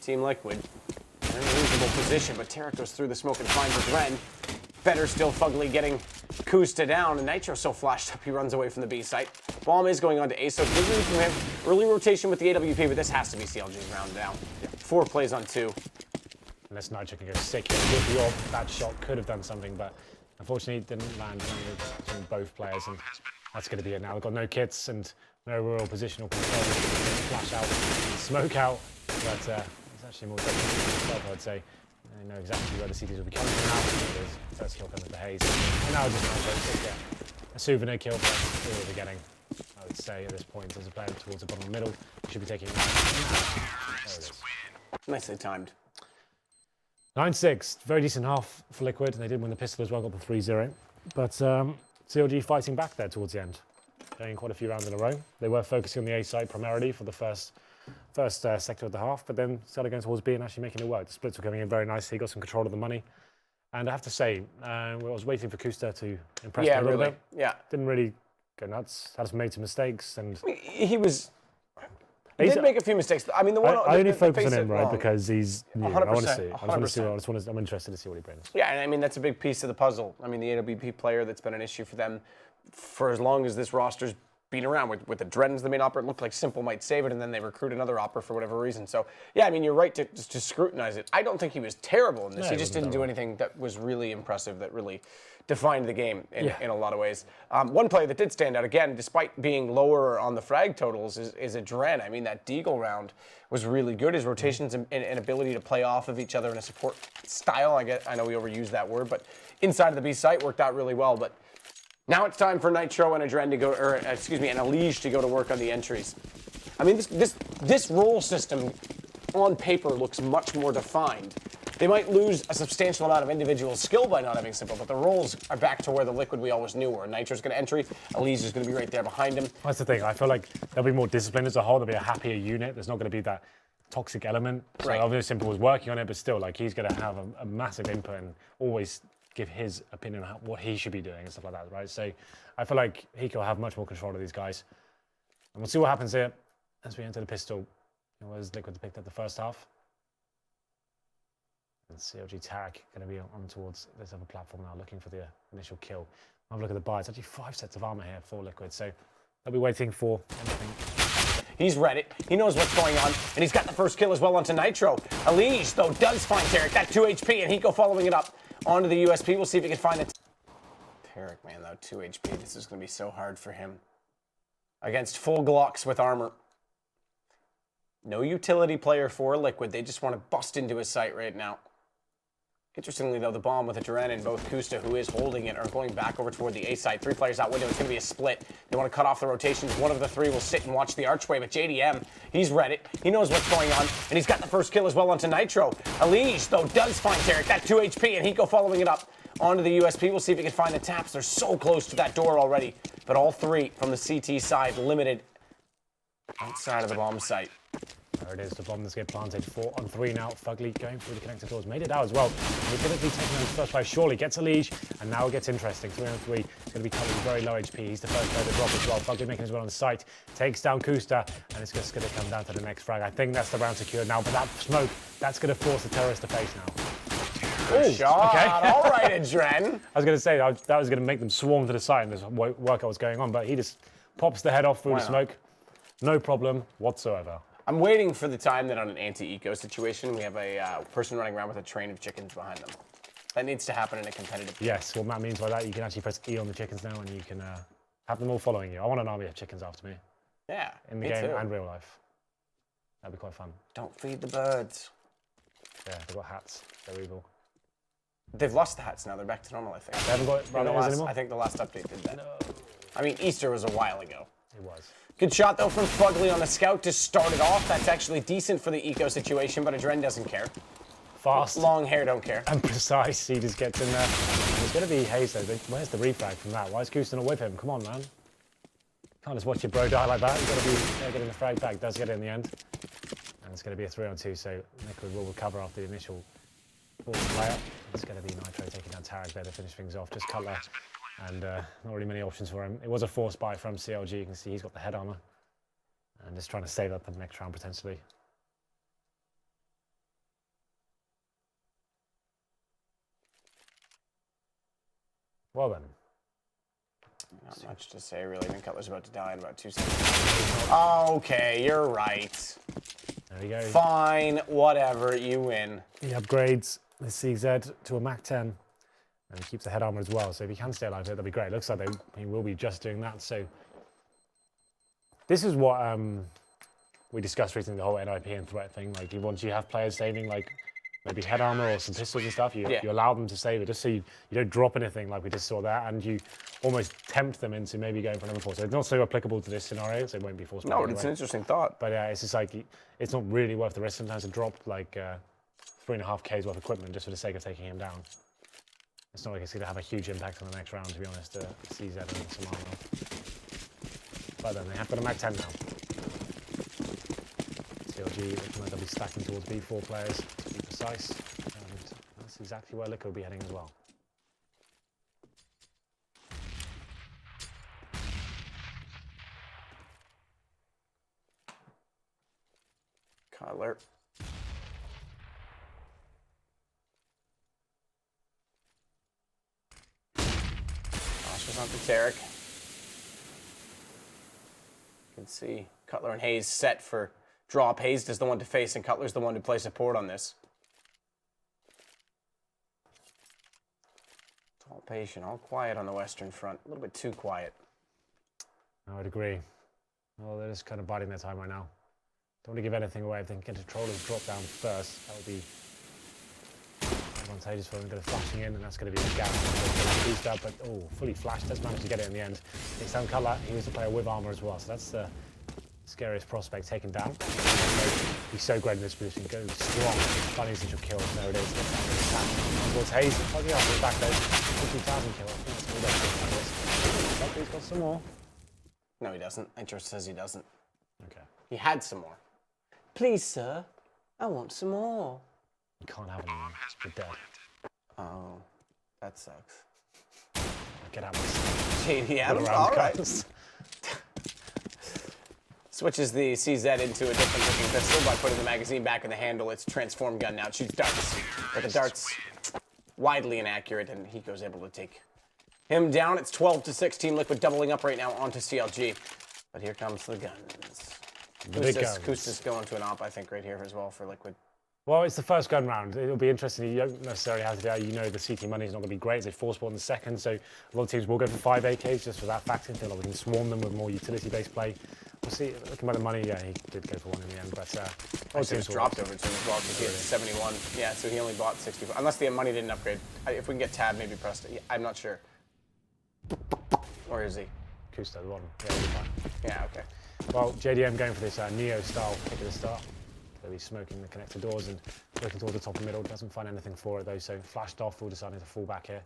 Team Liquid. They're in a reasonable position, but Tarik goes through the smoke and finds adreN. Better still, FugLy getting koosta down, and Nitro so flashed up he runs away from the B site. Bomb is going on to A, so good move from him. Early rotation with the AWP, but this has to be CLG's round down. Yeah. 4 plays on 2. Unless Nitro can go sick here. With the AWP, that shot could have done something, but unfortunately it didn't land between both players. And That's going to be it now. They've got no kits and no real positional control. Flash out, smoke out, but it's actually more difficult, I'd say. They know exactly where the CTs will be coming from now. It is first kill coming with the haze. And now just nice get a souvenir kill, but that's all they're getting, I would say, at this point. As a player towards the bottom of the middle, should be taking 9. There it is. Nicely timed. 9-6, very decent half for Liquid. They did win the pistol as well, got the 3-0. But CLG fighting back there towards the end, going quite a few rounds in a row. They were focusing on the A side primarily for the first sector of the half, but then started going towards B and actually making it work. The splits were coming in very nicely. He got some control of the money. And I have to say, I was waiting for koosta to impress me a little bit. Yeah, didn't really go nuts. Had some made some mistakes, and he did make a few mistakes. I mean, I only focus on him, right, because he's new. 100%, I want to see. I'm interested to see what he brings. Yeah, and I mean that's a big piece of the puzzle. I mean, the AWP player that's been an issue for them for as long as this roster's been around. With adreN as the main operator, it looked like Simple might save it, and then they recruit another operator for whatever reason. So yeah, I mean you're right to scrutinize it. I don't think he was terrible in this. He just didn't do anything that was really impressive, that really defined the game in a lot of ways. One player that did stand out, again, despite being lower on the frag totals, is adreN. I mean, that Deagle round was really good. His rotations and ability to play off of each other in a support style, I know we overuse that word, but inside of the B site worked out really well. But now it's time for Nitro and adreN to go, and EliGE to go to work on the entries. I mean, this role system on paper looks much more defined. They might lose a substantial amount of individual skill by not having Simple, but the roles are back to where the Liquid we always knew were. Nitro's going to entry, EliGE is going to be right there behind him. That's the thing. I feel like they'll be more disciplined as a whole. They'll be a happier unit. There's not going to be that toxic element. So obviously Simple was working on it, but still, like, he's going to have a massive input and always give his opinion on what he should be doing and stuff like that, right? So I feel like Hiko will have much more control of these guys. And we'll see what happens here as we enter the pistol. It was Liquid that picked up the first half. And CLG Tarik going to be on towards this other platform now, looking for the initial kill. Have a look at the buy. It's actually 5 sets of armor here for Liquid, so they'll be waiting for anything. He's read it. He knows what's going on, and he's got the first kill as well onto Nitro. EliGE, though, does find Tarik. That 2 HP, and Hiko following it up onto the USP. We'll see if he can find it. Tarik, man, though, 2 HP. This is going to be so hard for him. Against full Glocks with armor. No utility player for Liquid. They just want to bust into his site right now. Interestingly, though, the bomb with adreN and both koosta, who is holding it, are going back over toward the A side. 3 players out window. It's going to be a split. They want to cut off the rotations. One of the 3 will sit and watch the archway, but JDM, he's read it. He knows what's going on, and he's got the first kill as well onto Nitro. EliGE, though, does find Tarik. That 2 HP, and Hiko following it up onto the USP. We'll see if he can find the taps. They're so close to that door already, but all 3 from the CT side limited outside of the bomb site. There it is, the bomb that's getting planted. 4 on 3 now. FugLy going through the connector doors. Made it out as well. He's going to be taking on the first try. Surely gets EliGE, and now it gets interesting. 3 on 3. He's going to be covering very low HP. He's the first player to drop as well. FugLy making his way on the site. Takes down koosta, and it's just going to come down to the next frag. I think that's the round secured now, but that smoke, that's going to force the terrorist to face now. Good shot. Okay. All right, adreN. I was going to say that was going to make them swarm to the side and just work out what's going on, but he just pops the head off through the smoke. No problem whatsoever. I'm waiting for the time that on an anti-eco situation, we have a person running around with a train of chickens behind them. That needs to happen in a competitive game. Yes, what Matt means by that, you can actually press E on the chickens now and you can have them all following you. I want an army of chickens after me. Yeah, in the game and real life. That'd be quite fun. Don't feed the birds. Yeah, they've got hats. They're evil. They've lost the hats now. They're back to normal, I think. They haven't got anymore? I think the last update did that. No. I mean, Easter was a while ago. It was. Good shot, though, from FugLy on the scout to start it off. That's actually decent for the eco situation, but adreN doesn't care. Fast. Long hair don't care. And precise. He just gets in there. There's going to be hazed, though. Where's the refrag from that? Why is koosta not with him? Come on, man. Can't just watch your bro die like that. You've got to be getting the frag back. Does get it in the end. And it's going to be a 3 on 2, so Liquid will recover after the initial player. It's going to be Nitro taking down Tarik there to finish things off. Just Cutler. And not really many options for him. It was a force buy from CLG. You can see he's got the head armor. And just trying to save up the next round potentially. Well then. Not much to say really. I think Cutler's about to die in about 2 seconds. Okay, you're right. There you go. Fine, whatever, you win. He upgrades the CZ to a Mac 10. And he keeps the head armor as well, so if he can stay alive here, that'd be great. It looks like he will be just doing that, so... This is what we discussed recently, the whole NIP and threat thing. Like, once you have players saving, like, maybe head armor or some pistols and stuff, you allow them to save it, just so you don't drop anything like we just saw there, and you almost tempt them into maybe going for another force. So it's not so applicable to this scenario, so it won't be forced. No, but it's an interesting thought. But it's just like, it's not really worth the risk sometimes to drop like 3.5K's worth of equipment just for the sake of taking him down. It's not like it's going to have a huge impact on the next round, to be honest, CZ and Samara. But then they have got a Mag 10 now. CLG looking like they'll be stacking towards B4 players, to be precise. And that's exactly where Liquid will be heading as well. Cutler. Gosh, on to Tarik. You can see Cutler and hazed set for drop. Hazed is the one to face, and Cutler's the one to play support on this. It's all patient, all quiet on the Western front. A little bit too quiet. I would agree. Well, they're just kind of biding their time right now. Don't want to give anything away. If they can get controllers drop down first, that would be advantageous for them. Going to flashing in, and that's going to be a gap. But fully flashed. Does manage to get it in the end. Takes down Cutler. He was a player with armor as well, so that's the scariest prospect taken down. So he's so great in this position. Goes strong. Finding such a kill. There it is. Towards hazed. Oh, yeah, he's back though. 50,000 kill. He's got some more. No, he doesn't. Nitro says he doesn't. Okay. He had some more. Please, sir. I want some more. You can't have any more. You're dead. Oh, that sucks. Get out of JDM, all right. Switches the CZ into a different looking pistol by putting the magazine back in the handle. It's a transform gun now. It shoots darts. But the darts widely inaccurate, and Hiko's able to take him down. It's 12-6. Team Liquid doubling up right now onto CLG. But here comes the guns. koosta's going to an op, I think, right here as well for Liquid. Well, it's the first gun round. It'll be interesting. You don't necessarily have to do, you know, the CT money is not going to be great. They force ball in the second, so a lot of teams will go for 5 AKs just for that factor. Feel like we can swarm them with more utility-based play. We'll see. Looking by the money, yeah, he did go for one in the end, but he was dropped over to him as well because he had 71. Yeah, so he only bought 64. Unless the money didn't upgrade. If we can get tab, maybe pressed it. I'm not sure. Or is he? koosta, the bottom. Yeah, he'll be fine. Yeah, okay. Well, JDM going for this Neo-style pick at the start. They'll be smoking the connector doors and looking towards the top and middle. Doesn't find anything for it though, so flashed off, all deciding to fall back here.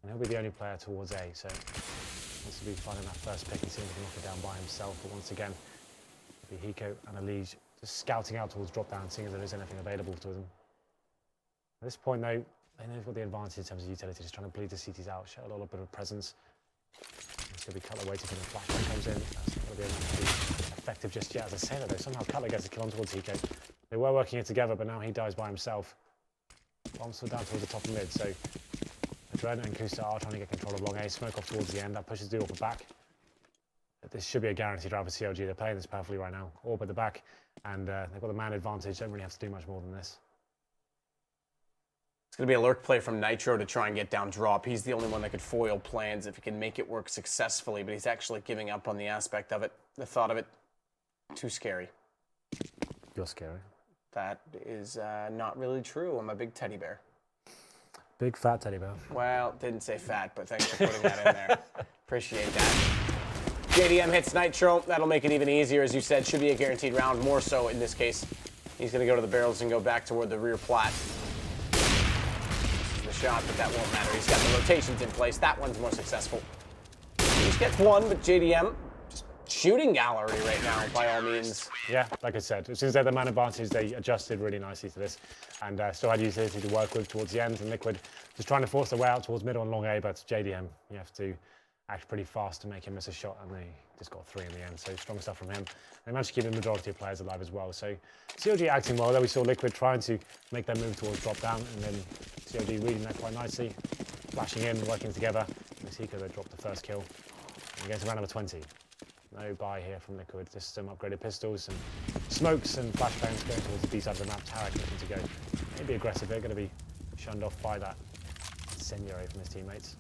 And he'll be the only player towards A, so wants to be finding that first pick and seeing if he can knock it down by himself. But once again, it'll be Hiko and EliGE just scouting out towards drop down, seeing if there is anything available to them. At this point though, they know they've got the advantage in terms of utility, just trying to bleed the CTs out, show a little bit of presence. It's going to be Cutler waiting for the flashbang comes in. That's not going to be able to be effective just yet. As I say that though, somehow Cutler gets a kill on towards Hiko. They were working it together, but now he dies by himself. Bombs still down towards the top and mid, so adreN and koosta are trying to get control of long A. Smoke off towards the end, that pushes the AWP back. This should be a guaranteed round for CLG. They're playing this perfectly right now. AWP at the back, and they've got the man advantage. Don't really have to do much more than this. It's going to be a lurk play from Nitro to try and get down drop. He's the only one that could foil plans if he can make it work successfully, but he's actually giving up on the aspect of it, the thought of it. Too scary. You're scary. That is not really true. I'm a big teddy bear. Big fat teddy bear. Well, didn't say fat, but thanks for putting that in there. Appreciate that. JDM hits Nitro. That'll make it even easier, as you said. Should be a guaranteed round, more so in this case. He's going to go to the barrels and go back toward the rear plat. This is the shot, but that won't matter. He's got the rotations in place. That one's more successful. He just gets one, but JDM just shooting gallery right now, by all means. Yeah, like I said, since they're the man advantage, they adjusted really nicely to this, and still had utility to work with towards the end. And Liquid just trying to force their way out towards middle and long A, but JDM, you have to act pretty fast to make him miss a shot, and they just got 3 in the end. So strong stuff from him. They managed to keep the majority of players alive as well. So CLG acting well. There we saw Liquid trying to make their move towards drop down, and then CLG reading that quite nicely, flashing in, working together. Hiko they dropped the first kill. And going to round number 20. No buy here from Liquid. Just some upgraded pistols, some smokes and flashbangs going towards the B side of the map. Tarik looking to go maybe aggressive. They're going to be shunned off by that incendiary from his teammates.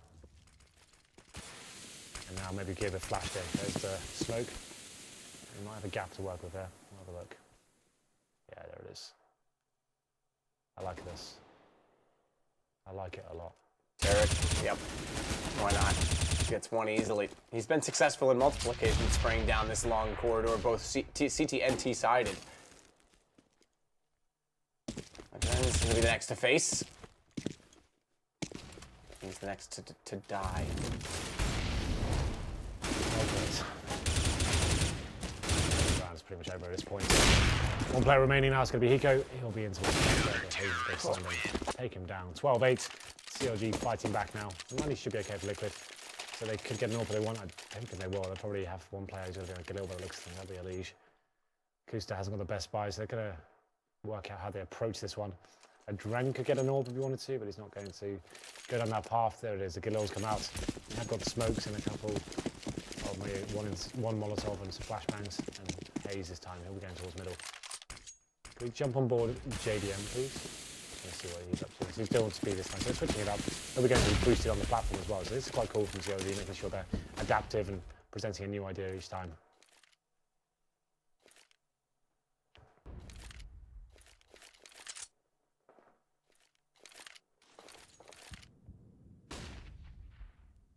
And now maybe give a flash there. There's the smoke. We might have a gap to work with there. We'll have a look. Yeah, there it is. I like this. I like it a lot. Tarik, yep. Why not? Gets one easily. He's been successful in multiple occasions spraying down this long corridor, both CT and T-sided. Again, this is going to be the next to face. He's the next to die. Round's pretty much over at this point. One player remaining now. It's going to be Hiko. He'll be into it. Take him down. 12-8. CLG fighting back now. The money should be okay for Liquid. So they could get an AWP if they want. I don't think they will. They'll probably have one player who's going to get a little bit of looks. That'll be EliGE. Koosta hasn't got the best buy, so they're going to work out how they approach this one. adreN could get an AWP if he wanted to, but he's not going to go down that path. There it is. The Galil's come out. I've got the smokes and a couple of maybe one Molotov and some flashbangs. And hazed this time. He'll be going towards middle. Can we jump on board JDM, please? Let's see what he's up to. So he's building speed this time. So switching it up. He'll be going to be boosted on the platform as well. So this is quite cool from CLG, making sure they're adaptive and presenting a new idea each time.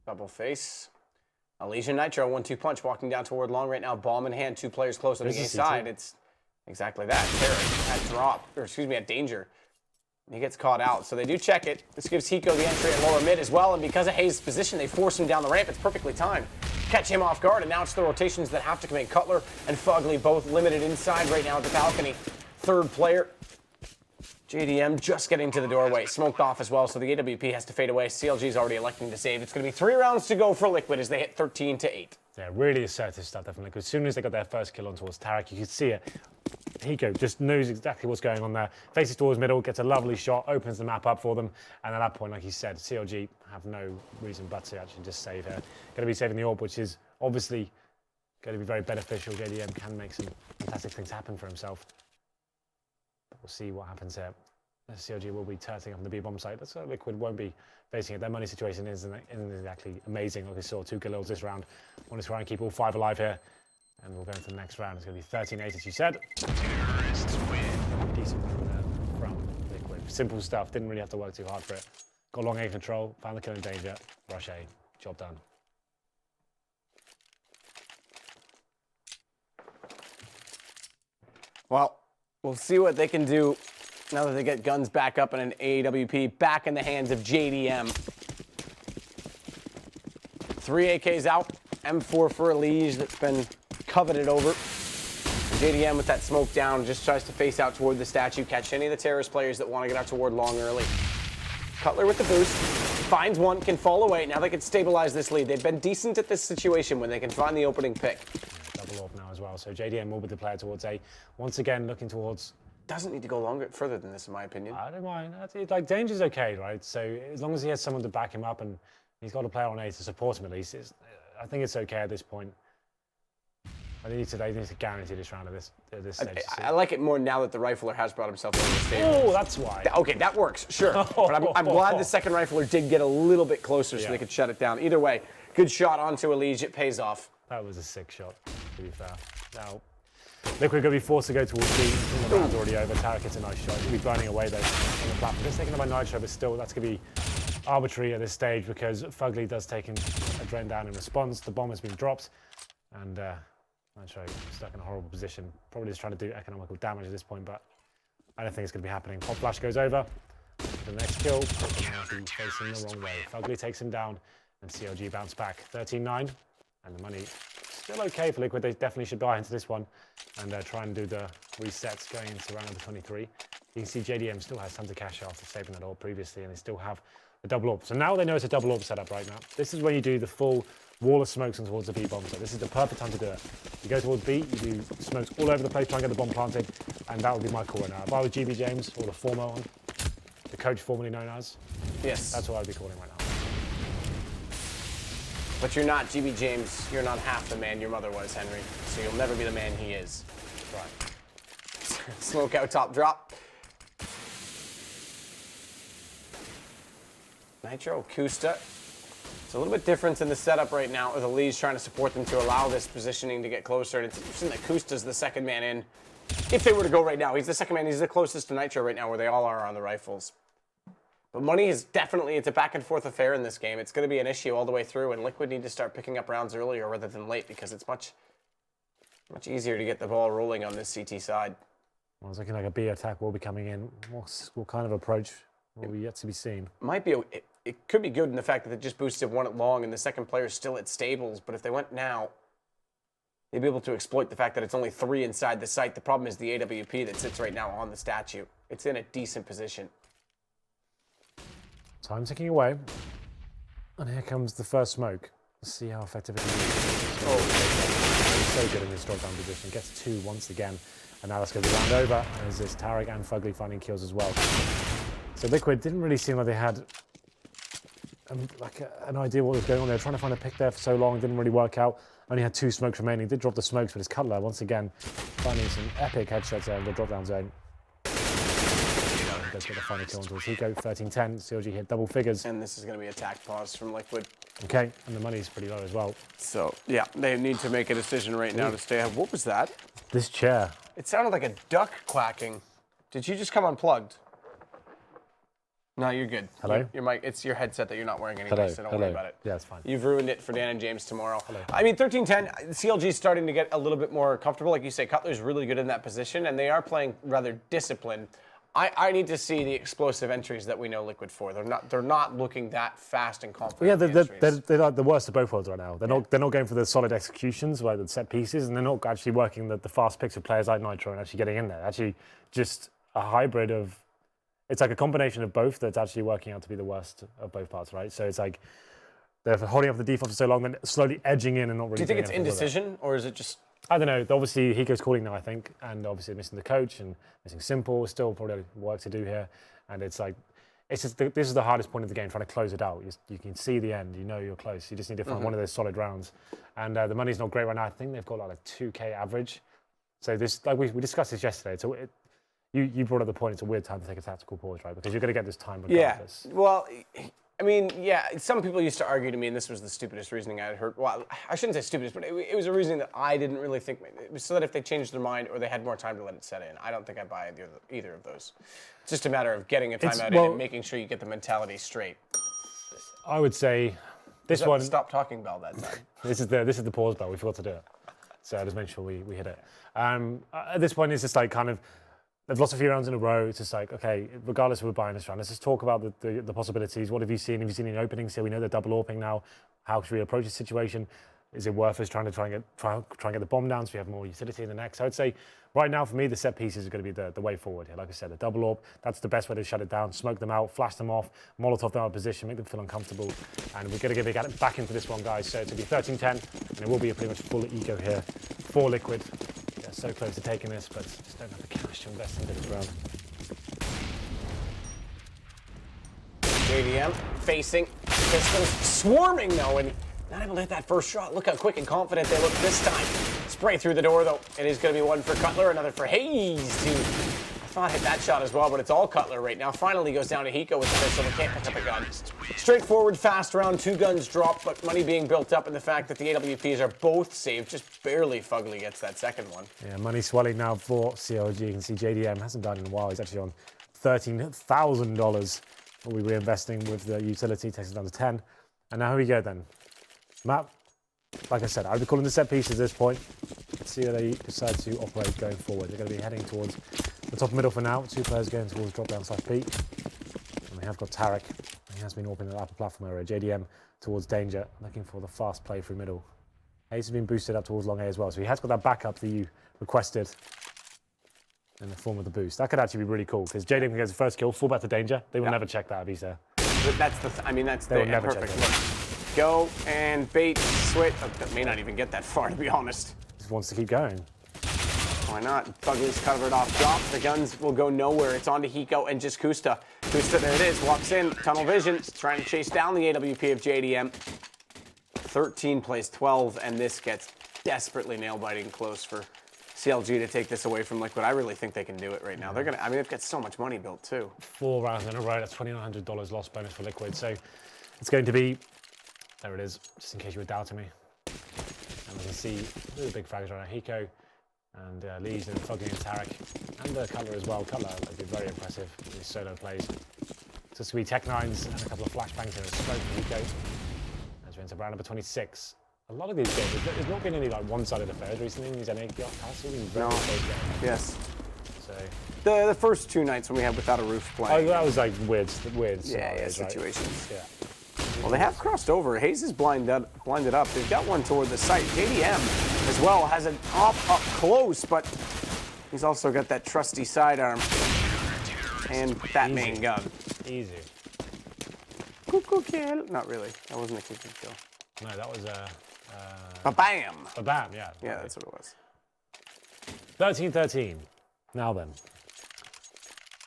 Double face. EliGE and Nitro, 1-2 punch, walking down toward long right now. Bomb in hand, two players close on the A side. It's exactly that. Tarik at drop, or excuse me, at danger. He gets caught out, so they do check it. This gives Hiko the entry at lower mid as well, and because of hazed's position, they force him down the ramp. It's perfectly timed. Catch him off guard, and now it's the rotations that have to come in. Cutler and FugLy both limited inside right now at the balcony. Third player, JDM just getting to the doorway. Smoked off as well, so the AWP has to fade away. CLG is already electing to save. It's going to be 3 rounds to go for Liquid as they hit 13-8. Yeah, really assertive stuff, definitely. Because as soon as they got their first kill on towards Tarik, you could see it. Hiko just knows exactly what's going on there. Faces towards middle, gets a lovely shot, opens the map up for them. And at that point, like he said, CLG have no reason but to actually just save here. Going to be saving the AWP, which is obviously going to be very beneficial. JDM can make some fantastic things happen for himself. But we'll see what happens here. CLG will be turning up on the B-bomb site. That's Liquid won't be facing it. Their money situation isn't exactly amazing. Like we saw 2 Galils this round. Want to try and keep all 5 alive here. And we'll go into the next round. It's going to be 13-8, as you said. Terrorists win. Decent from Liquid. Simple stuff. Didn't really have to work too hard for it. Got long A control. Found the kill in danger. Rush A. Job done. Well, we'll see what they can do now that they get guns back up and an AWP back in the hands of JDM. 3 AKs out. M4 for EliGE that's been coveted over. JDM with that smoke down just tries to face out toward the statue, catch any of the terrorist players that want to get out toward long early. Cutler with the boost, finds one, can fall away. Now they can stabilize this lead. They've been decent at this situation when they can find the opening pick. Double AWP now as well, so JDM will be the player towards A. Once again, looking towards... Doesn't need to go further than this, in my opinion. I don't mind. Like, danger's okay, right? So as long as he has someone to back him up and he's got a player on A to support him at least, I think it's okay at this point. They need to guarantee this round at this stage. I like it more now that the rifler has brought himself into the stage. Oh, that's why. Okay, that works, sure. But I'm glad the second rifler did get a little bit closer so they could shut it down. Either way, good shot onto EliGE. It pays off. That was a sick shot, to be fair. Now, Liquid going to be forced to go towards B. The round's already over. Tarik gets a nice shot. He'll be burning away, though, on the platform. Just taken by Nitro, but still, that's going to be arbitrary at this stage because FugLy does take adreN down in response. The bomb has been dropped, and Nitro stuck in a horrible position. Probably just trying to do economical damage at this point, but I don't think it's going to be happening. Pop flash goes over. The next kill, facing the wrong way. FugLy takes him down, and CLG bounce back. 13-9, and the money still okay for Liquid. They definitely should buy into this one and try and do the resets going into round number 23. You can see JDM still has tons of cash after saving that all previously, and they still have a double AWP. So now they know it's a double AWP setup right now. This is when you do the full wall of smokes and towards the B bomb. So this is the perfect time to do it. You go towards B, you do smokes all over the place, try and get the bomb planted, and that would be my call right now. If I was GB James, or the former one, the coach formerly known as, yes, that's what I'd be calling right now. But you're not GB James. You're not half the man your mother was, Henry. So you'll never be the man he is. Right. Smoke out top drop. Nitro, koosta. It's a little bit different in the setup right now with EliGE trying to support them to allow this positioning to get closer. And it's interesting that koosta's the second man in. If they were to go right now, he's the second man. He's the closest to Nitro right now where they all are on the rifles. But money is definitely, it's a back and forth affair in this game. It's going to be an issue all the way through, and Liquid need to start picking up rounds earlier rather than late because it's much easier to get the ball rolling on this CT side. Well, it's looking like a B attack will be coming in. What kind of approach will be yet to be seen? It could be good in the fact that it just boosted one at long and the second player's still at stables, but if they went now, they'd be able to exploit the fact that it's only 3 inside the site. The problem is the AWP that sits right now on the statue. It's in a decent position. Time ticking away. And here comes the first smoke. Let's see how effective it is. Oh, he's so good in this drop-down position. Gets 2 once again. And now that's going to be round over. As this Tarik and FugLy finding kills as well. So Liquid didn't really seem like they had an idea what was going on. They were trying to find a pick there for so long. It didn't really work out. Only had 2 smokes remaining. Did drop the smokes, but it's Cutler once again finding some epic headshots there in the drop-down zone. Let's get the final kill onto Hiko, 13-10. CLG hit double figures. And this is going to be attack pause from Liquid. Okay, and the money's pretty low as well. So, yeah, they need to make a decision right now to stay ahead. What was that? This chair. It sounded like a duck quacking. Did you just come unplugged? No, you're good. Hello? Your mic, it's your headset that you're not wearing anyway, so don't worry about it. Yeah, it's fine. You've ruined it for Dan and James tomorrow. Hello. I mean, 13-10, CLG's starting to get a little bit more comfortable. Like you say, Cutler's really good in that position, and they are playing rather disciplined. I need to see the explosive entries that we know Liquid for. They're not looking that fast and confident. Yeah, they're like the worst of both worlds right now. They're not going for the solid executions, like the set pieces, and they're not actually working the fast picks of players like Nitro and actually getting in there. Actually, just a hybrid of. It's like a combination of both that's actually working out to be the worst of both parts, right? So it's like they're holding up the default for so long, then slowly edging in and not really. Do you think it's indecision, or is it just? I don't know. Obviously, Hiko's calling now, I think, and obviously missing the coach and missing Simple. Still probably work to do here, and it's like, it's just this is the hardest point of the game, trying to close it out. You can see the end. You know you're close. You just need to find one of those solid rounds, and the money's not great right now. I think they've got like a 2K average. So this, like we discussed this yesterday. So you brought up the point. It's a weird time to take a tactical pause, right? Because you're going to get this time regardless. Yeah. Well. I mean, yeah, some people used to argue to me, and this was the stupidest reasoning I had heard. Well, I shouldn't say stupidest, but it was a reasoning that I didn't really think. It was so that if they changed their mind or they had more time to let it set in. I don't think I buy either of those. It's just a matter of getting a timeout in and making sure you get the mentality straight. I would say this one. Stop talking bell that time. This is the pause bell. We forgot to do it. So just make sure we hit it. At this point, it's just like kind of. They've lost a few rounds in a row. It's just like, okay, regardless of we're buying this round, let's just talk about the possibilities. What have you seen? Have you seen any openings here? We know they're double AWPing now. How should we approach this situation? Is it worth us trying to get the bomb down so we have more utility in the next? I would say right now for me, the set pieces are going to be the way forward here. Like I said, the double AWP, that's the best way to shut it down. Smoke them out, flash them off, Molotov them out of position, make them feel uncomfortable. And we're going to get it back into this one, guys. So it's going to be 13-10, and it will be a pretty much full eco here for Liquid. Yeah, so close to taking this, but just don't have the cash to invest into this round. adreN facing pistols, swarming though, and not able to hit that first shot. Look how quick and confident they look this time. Spray through the door though. It is going to be one for Cutler, another for hazed, who I thought hit that shot as well, but it's all Cutler right now. Finally goes down to Hiko with the pistol, but can't pick up a gun. Straightforward, fast round, 2 guns dropped, but money being built up, and the fact that the AWPs are both saved, just barely FugLy gets that second one. Yeah, money swelling now for CLG. You can see JDM hasn't done in a while. He's actually on $13,000. We'll be reinvesting with the utility, takes it down to 10. And now here we go then. Map, like I said, I'd be calling the set piece at this point. Let's see how they decide to operate going forward. They're going to be heading towards the top middle for now. 2 players going towards drop down /B. And we have got Tarik. He has been opening the upper platform area. JDM towards danger, looking for the fast play through middle. Hayes has been boosted up towards long A as well. So he has got that backup that you requested in the form of the boost. That could actually be really cool because JDM gets the first kill, fall back to danger. They will never check that if he's there. That's the perfect look. Go and bait, switch. Oh, may not even get that far, to be honest. Just wants to keep going. Why not? FugLy's covered off drop. The guns will go nowhere. It's on to Hiko and just koosta. Koosta, there it is. Walks in. Tunnel vision. Trying to chase down the AWP of JDM. 13 plays 12, and this gets desperately nail-biting close for CLG to take this away from Liquid. I really think they can do it right now. They're gonna. I mean, they've got so much money built too. 4 rounds in a row. That's $2,900 loss bonus for Liquid. So it's going to be. There it is. Just in case you were doubting me. And we can see really big frags right now. Hiko and EliGE and FugLy and Tarik and Cutler as well. Cutler has been very impressive in his solo plays. So it's going to be Tech9s and a couple of flashbangs and a smoke for Hiko. As we're into round number 26. A lot of these games, there's not been any like one-sided affairs recently in these NA casts. It's been very close games. Yes. So the first 2 nights when we had Without a Roof playing. Oh, that was like weird Yeah, scenarios, situations. Right? Yeah. Well, they have crossed over. Hazed is blinded up. They've got one toward the site. adreN as well has an up close, but he's also got that trusty sidearm and that main gun. Easy. Cuckoo kill. Not really. That wasn't a cuckoo kill. No, that was a. Ba-bam! Ba-bam, yeah. Yeah, that's what it was. 13-13. Now then.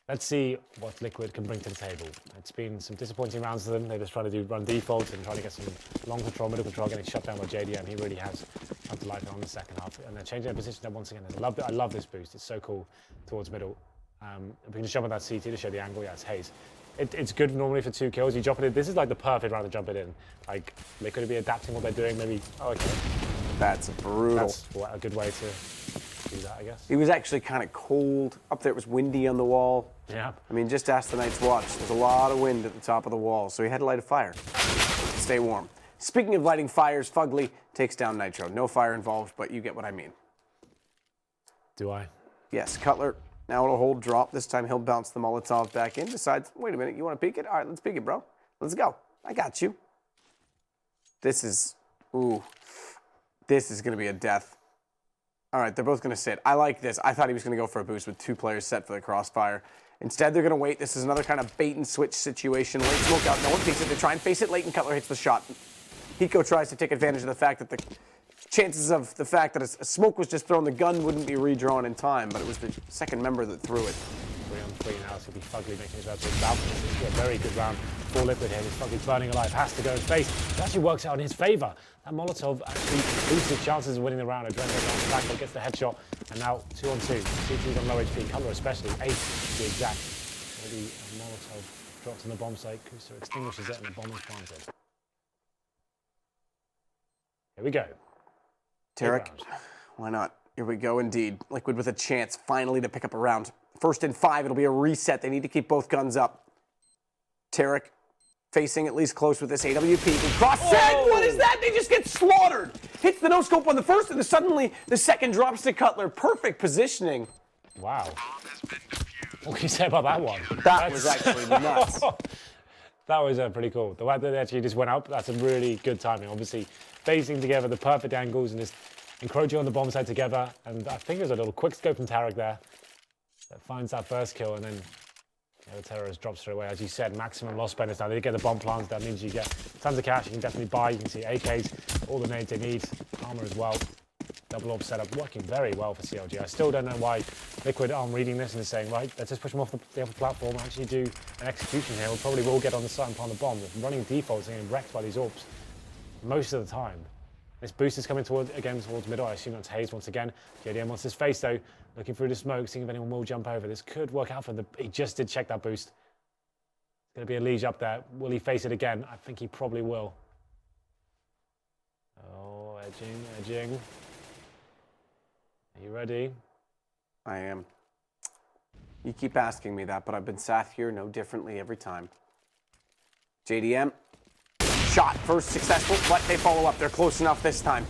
Let's see what Liquid can bring to the table. It's been some disappointing rounds for them. They're just trying to run defaults and trying to get some long control, middle control, getting shut down by JDM. He really has come to life on the second half. And they're changing their position there once again. I love this boost. It's so cool towards middle. If we can just jump on that CT to show the angle, yeah, it's hazed. It's good normally for 2 kills. You drop it in. This is like the perfect round to jump it in. Like, they could be adapting what they're doing. Maybe, oh, okay. That's brutal. That's a good way to do that, I guess. He was actually kind of cold. Up there, it was windy on the wall. Yeah. I mean, just ask the Night's Watch. There's a lot of wind at the top of the wall, so he had to light a fire. Stay warm. Speaking of lighting fires, FugLy takes down Nitro. No fire involved, but you get what I mean. Do I? Yes, Cutler. Now it'll hold drop. This time he'll bounce the Molotov back in. Decides, wait a minute, you want to peek it? All right, let's peek it, bro. Let's go. I got you. This is, ooh. This is going to be a death. All right, they're both going to sit. I like this. I thought he was going to go for a boost with 2 players set for the crossfire. Instead, they're going to wait. This is another kind of bait and switch situation. Late smoke out. No one peeks it. They try and face it late, and Cutler hits the shot. Hiko tries to take advantage of the fact that the chances of the fact that a smoke was just thrown, the gun wouldn't be redrawn in time, but it was the second member that threw it. 3-on-3 now, so it'll be FugLy making his way up to the balcony. This is a very good round for Liquid here. FugLy burning alive, has to go in face. It actually works out in his favour. That Molotov actually boosts his chances of winning the round. adreN goes on the back, but gets the headshot, and now 2-on-2. CT's on low HP, Cutler especially, 8 to be exact. Maybe a Molotov drops on the bomb site, koosta extinguishes it, and the bomb is planted. Here we go. Tarik, why not? Here we go indeed. Liquid with a chance finally to pick up a round. 1st and 5, it'll be a reset. They need to keep both guns up. Tarik facing at least close with this AWP. Cross set! What is that? They just get slaughtered! Hits the no-scope on the first, and suddenly the second drops to Cutler. Perfect positioning. Wow. What can you say about that one? That was actually nuts. That was pretty cool. The way that they actually just went up, that's a really good timing. Obviously, facing together the perfect angles and just encroaching on the bomb side together. And I think there's a little quick scope from Tarik there that finds that first kill, and then the terrorist drops straight away. As you said, maximum loss bonus. Now they get the bomb plants. That means you get tons of cash. You can definitely buy. You can see AKs, all the nades they need, armor as well. Double orb setup working very well for CLG. I still don't know why Liquid aren't reading this and saying, right, let's just push them off the other platform and actually do an execution here. We'll probably will get on the site and plant the bomb. They're running defaults and getting wrecked by these orbs most of the time. This boost is coming towards middle. I assume that's hazed once again. JDM wants his face though, looking through the smoke, seeing if anyone will jump over. This could work out for him. He just did check that boost. It's going to be a EliGE up there. Will he face it again? I think he probably will. Oh, edging. Are you ready? I am. You keep asking me that, but I've been sat here no differently every time. JDM. Shot, first successful, but they follow up. They're close enough this time.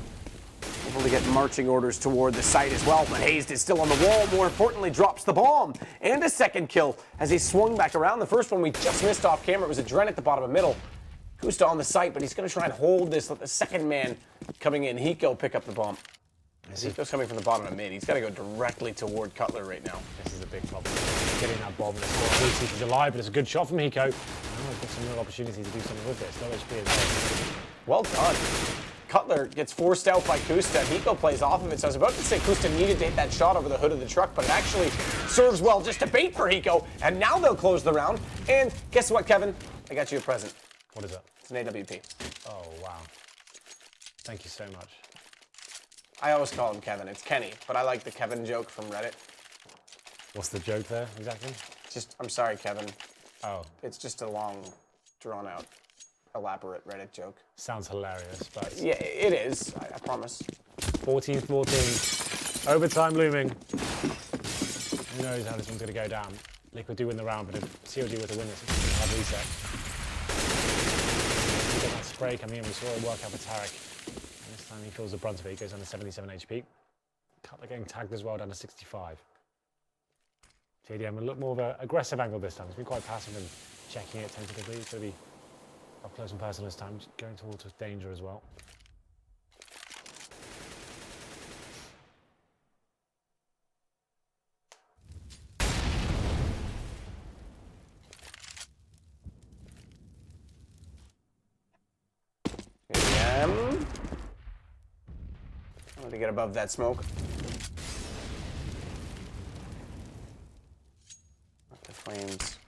Able to get marching orders toward the site as well, but hazed is still on the wall. More importantly, drops the bomb. And a second kill as he swung back around. The first one we just missed off camera. It was adreN at the bottom of middle. koosta on the site, but he's going to try and hold this. Let the second man coming in, Hiko, pick up the bomb. Hiko's coming from the bottom of mid. He's got to go directly toward Cutler right now. This is a big problem. Getting that bomb. He's alive, but it's a good shot from Hiko. I've got some real opportunity to do something with this. Low HP as well. Well done. Cutler gets forced out by koosta. Hiko plays off of it. So I was about to say koosta needed to hit that shot over the hood of the truck, but it actually serves well just to bait for Hiko. And now they'll close the round. And guess what, Kevin? I got you a present. What is it? It's an AWP. Oh, wow. Thank you so much. I always call him Kevin. It's Kenny, but I like the Kevin joke from Reddit. What's the joke there, exactly? Just, I'm sorry, Kevin. Oh. It's just a long, drawn-out, elaborate Reddit joke. Sounds hilarious, but... Yeah, it is, I promise. 14-14. Overtime looming. Who knows how this one's going to go down. Liquid do win the round, but if CLG were to win this, it's a hard reset. We got that spray coming in. We saw it work out for Tarik. And this time he feels the brunt of it. He goes down to 77 HP. Cutler getting tagged as well, down to 65. JDM a little more of an aggressive angle this time. He's been quite passive and checking it tentatively. He's going to be up close and personal this time, just going towards danger as well. JDM. I want to get above that smoke. Flames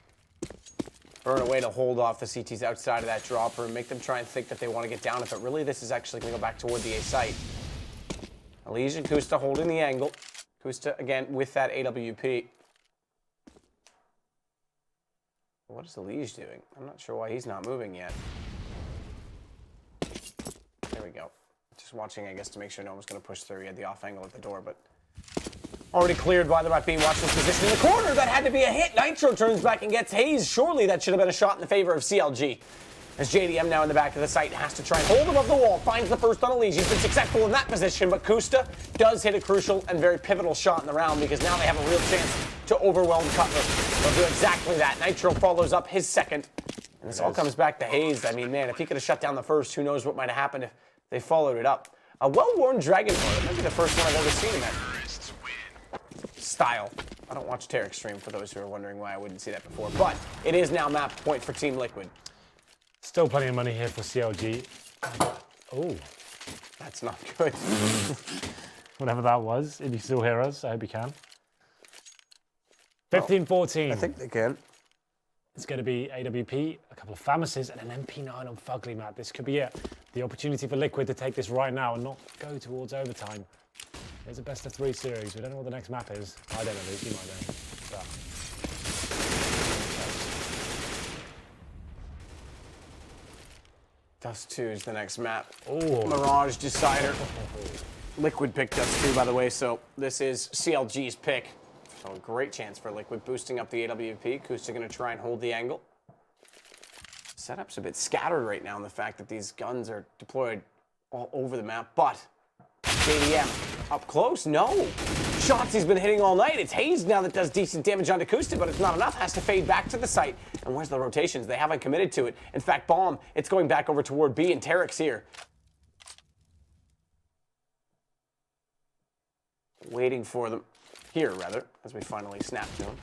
burn away to hold off the CTs outside of that dropper and make them try and think that they want to get down it, but really this is actually going to go back toward the A site. EliGE and koosta holding the angle. koosta again with that AWP. What is EliGE doing? I'm not sure why he's not moving yet. There we go. Just watching, I guess, to make sure no one's going to push through. He had the off angle at the door, but already cleared by the right being watching his position in the corner. That had to be a hit. Nitro turns back and gets hazed. Surely that should have been a shot in the favor of CLG. As JDM now in the back of the site has to try and hold above the wall. Finds the first on EliGE. He's been successful in that position, but koosta does hit a crucial and very pivotal shot in the round because now they have a real chance to overwhelm Cutler. They'll do exactly that. Nitro follows up his second. And this all comes back to hazed. I mean, man, if he could have shut down the first, who knows what might have happened if they followed it up. A well-worn Dragon Lord. It might be the first one I've ever seen in that style. I don't watch Tarik stream, for those who are wondering why I wouldn't see that before. But it is now map point for Team Liquid. Still plenty of money here for CLG. Oh. That's not good. Whatever that was. If you still hear us, I hope you can. 15-14. I think they can. It's going to be AWP, a couple of Famases, and an MP9 on FugLy, Matt. This could be it. The opportunity for Liquid to take this right now and not go towards overtime. It's a best-of-3 series. We don't know what the next map is. I don't know, Luke. You might know. But Dust 2 is the next map. Oh. Mirage Decider. Liquid picked Dust 2, by the way, so this is CLG's pick. So a great chance for Liquid, boosting up the AWP. koosta going to try and hold the angle. Setup's a bit scattered right now in the fact that these guns are deployed all over the map, but JDM up close, no. Shots he's been hitting all night. It's hazed now that does decent damage onto koosta, but it's not enough. Has to fade back to the site. And where's the rotations? They haven't committed to it. In fact, bomb, it's going back over toward B, and Tarik's here. Waiting for them. Here, rather, as we finally snap to him.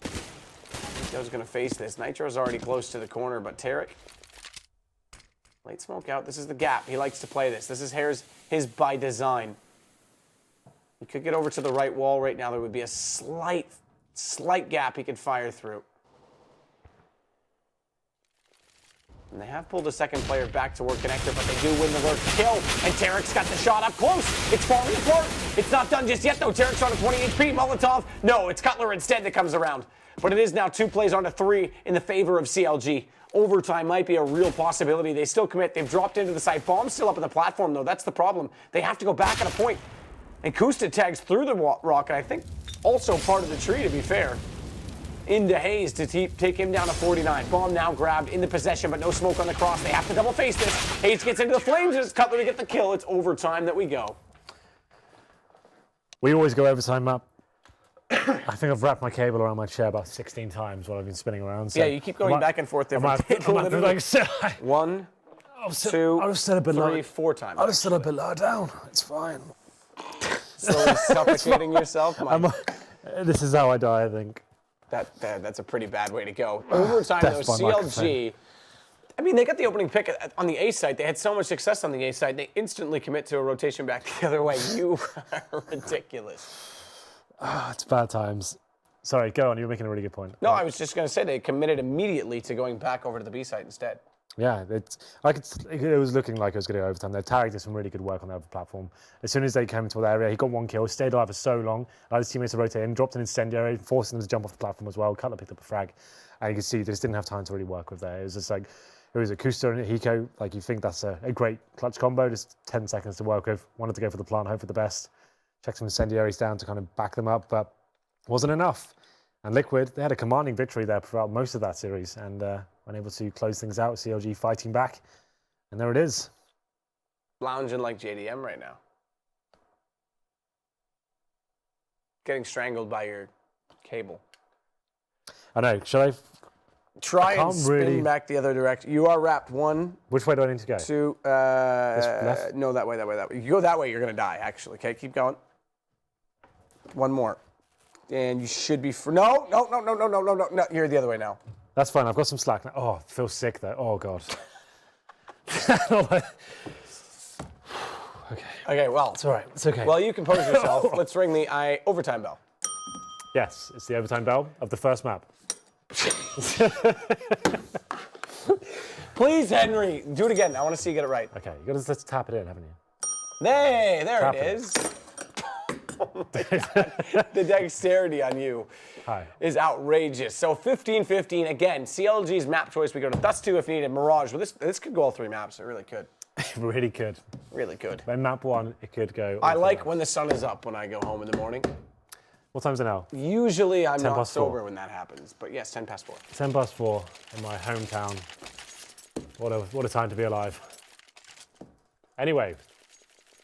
Hiko's going to face this. Nitro's already close to the corner, but Tarik. Late smoke out. This is the gap. He likes to play this. This is his by design. He could get over to the right wall right now. There would be a slight gap he could fire through. And they have pulled a second player back toward connector, but they do win the lurk kill. And Tarik's got the shot up close. It's falling apart. It's not done just yet, though. Tarik's on a 20 HP. Molotov. No, it's Cutler instead that comes around. But it is now 2 plays onto 3 in the favor of CLG. Overtime might be a real possibility. They still commit. They've dropped into the side. Bomb's still up at the platform, though. That's the problem. They have to go back at a point. And koosta tags through the rock, and I think also part of the tree, to be fair, into hazed to take him down to 49. Bomb now grabbed in the possession, but no smoke on the cross. They have to double face this. hazed gets into the flames, and it's Cutler to get the kill. It's overtime that we go. we always go overtime, Matt. I think I've wrapped my cable around my chair about 16 times while I've been spinning around. So yeah, you keep going back and forth there. One, 2, 3, 4 times. I'll just sit a bit lower down. It's fine. Slowly suffocating yourself. This is how I die, I think. That's a pretty bad way to go. Overtime, though, CLG. I mean, they got the opening pick on the A side. They had so much success on the A side. They instantly commit to a rotation back the other way. You are ridiculous. It's bad times. Sorry, go on. You were making a really good point. No, I was just going to say they committed immediately to going back over to the B side instead. Yeah, it was looking like it was going to go overtime there. Tarik did some really good work on the other platform. As soon as they came into the area, he got 1 kill, stayed alive for so long, allowed his teammates to rotate in, dropped an incendiary, forcing them to jump off the platform as well. Cutler picked up a frag, and you can see they just didn't have time to really work with there. It was just like, it was a koosta and a Hiko. Like, you think that's a great clutch combo, just 10 seconds to work with. Wanted to go for the plant, hope for the best. Check some incendiaries down to kind of back them up, but wasn't enough. And Liquid, they had a commanding victory there throughout most of that series, and unable to close things out. CLG fighting back, and there it is. Lounging like JDM right now. Getting strangled by your cable. I know. Should I try and spin back the other direction? You are wrapped 1. Which way do I need to go? 2. Left? No, that way. You go that way, you're gonna die. Actually, okay, keep going. 1 more, and you should be. No. You're the other way now. That's fine. I've got some slack now. Oh, I feel sick though. Oh god. Okay. Well, it's all right. It's okay. Well, you compose yourself. Let's ring the overtime bell. Yes, it's the overtime bell of the first map. Please, Henry, do it again. I want to see you get it right. Okay, you got to tap it in, haven't you? Hey, there it is. Oh my God. The dexterity on you is outrageous. So 15-15, again, CLG's map choice. We go to Dust 2 if needed, Mirage. Well, this could go all 3 maps. It really could. It really could. Really could. Then map 1, it could go. I like when the sun is up when I go home in the morning. What time's it now? Usually I'm not sober when that happens, but yes, 10 past 4. 10 past 4 in my hometown. What a time to be alive. Anyway.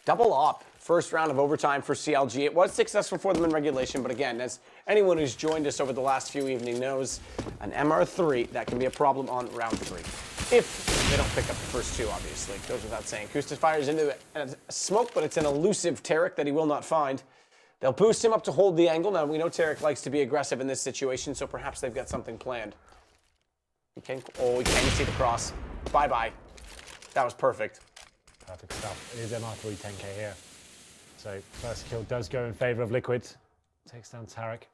Double up. First round of overtime for CLG. It was successful for them in regulation, but again, as anyone who's joined us over the last few evenings knows, an MR3, that can be a problem on round 3. If they don't pick up the first 2, obviously. It goes without saying. Koosta fires into a smoke, but it's an elusive Tarik that he will not find. They'll boost him up to hold the angle. Now, we know Tarik likes to be aggressive in this situation, so perhaps they've got something planned. You can't see the cross. Bye-bye. That was perfect. Perfect stuff. It is MR3 10k here. So first kill does go in favor of Liquid. Takes down Tarik.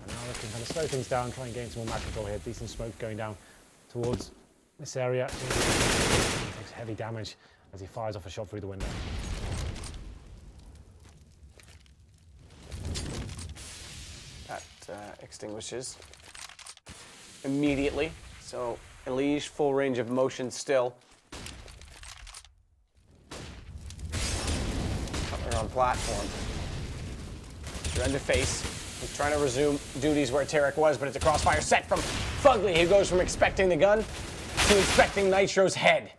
And now they can kind of slow things down, try and gain some more match control here. Decent smoke going down towards this area. He takes heavy damage as he fires off a shot through the window. That extinguishes immediately. So EliGE, full range of motion still. Cutler on platform. adreN to face. He's trying to resume duties where Tarik was, but it's a crossfire set from FugLy. He goes from expecting the gun to inspecting Nitro's head.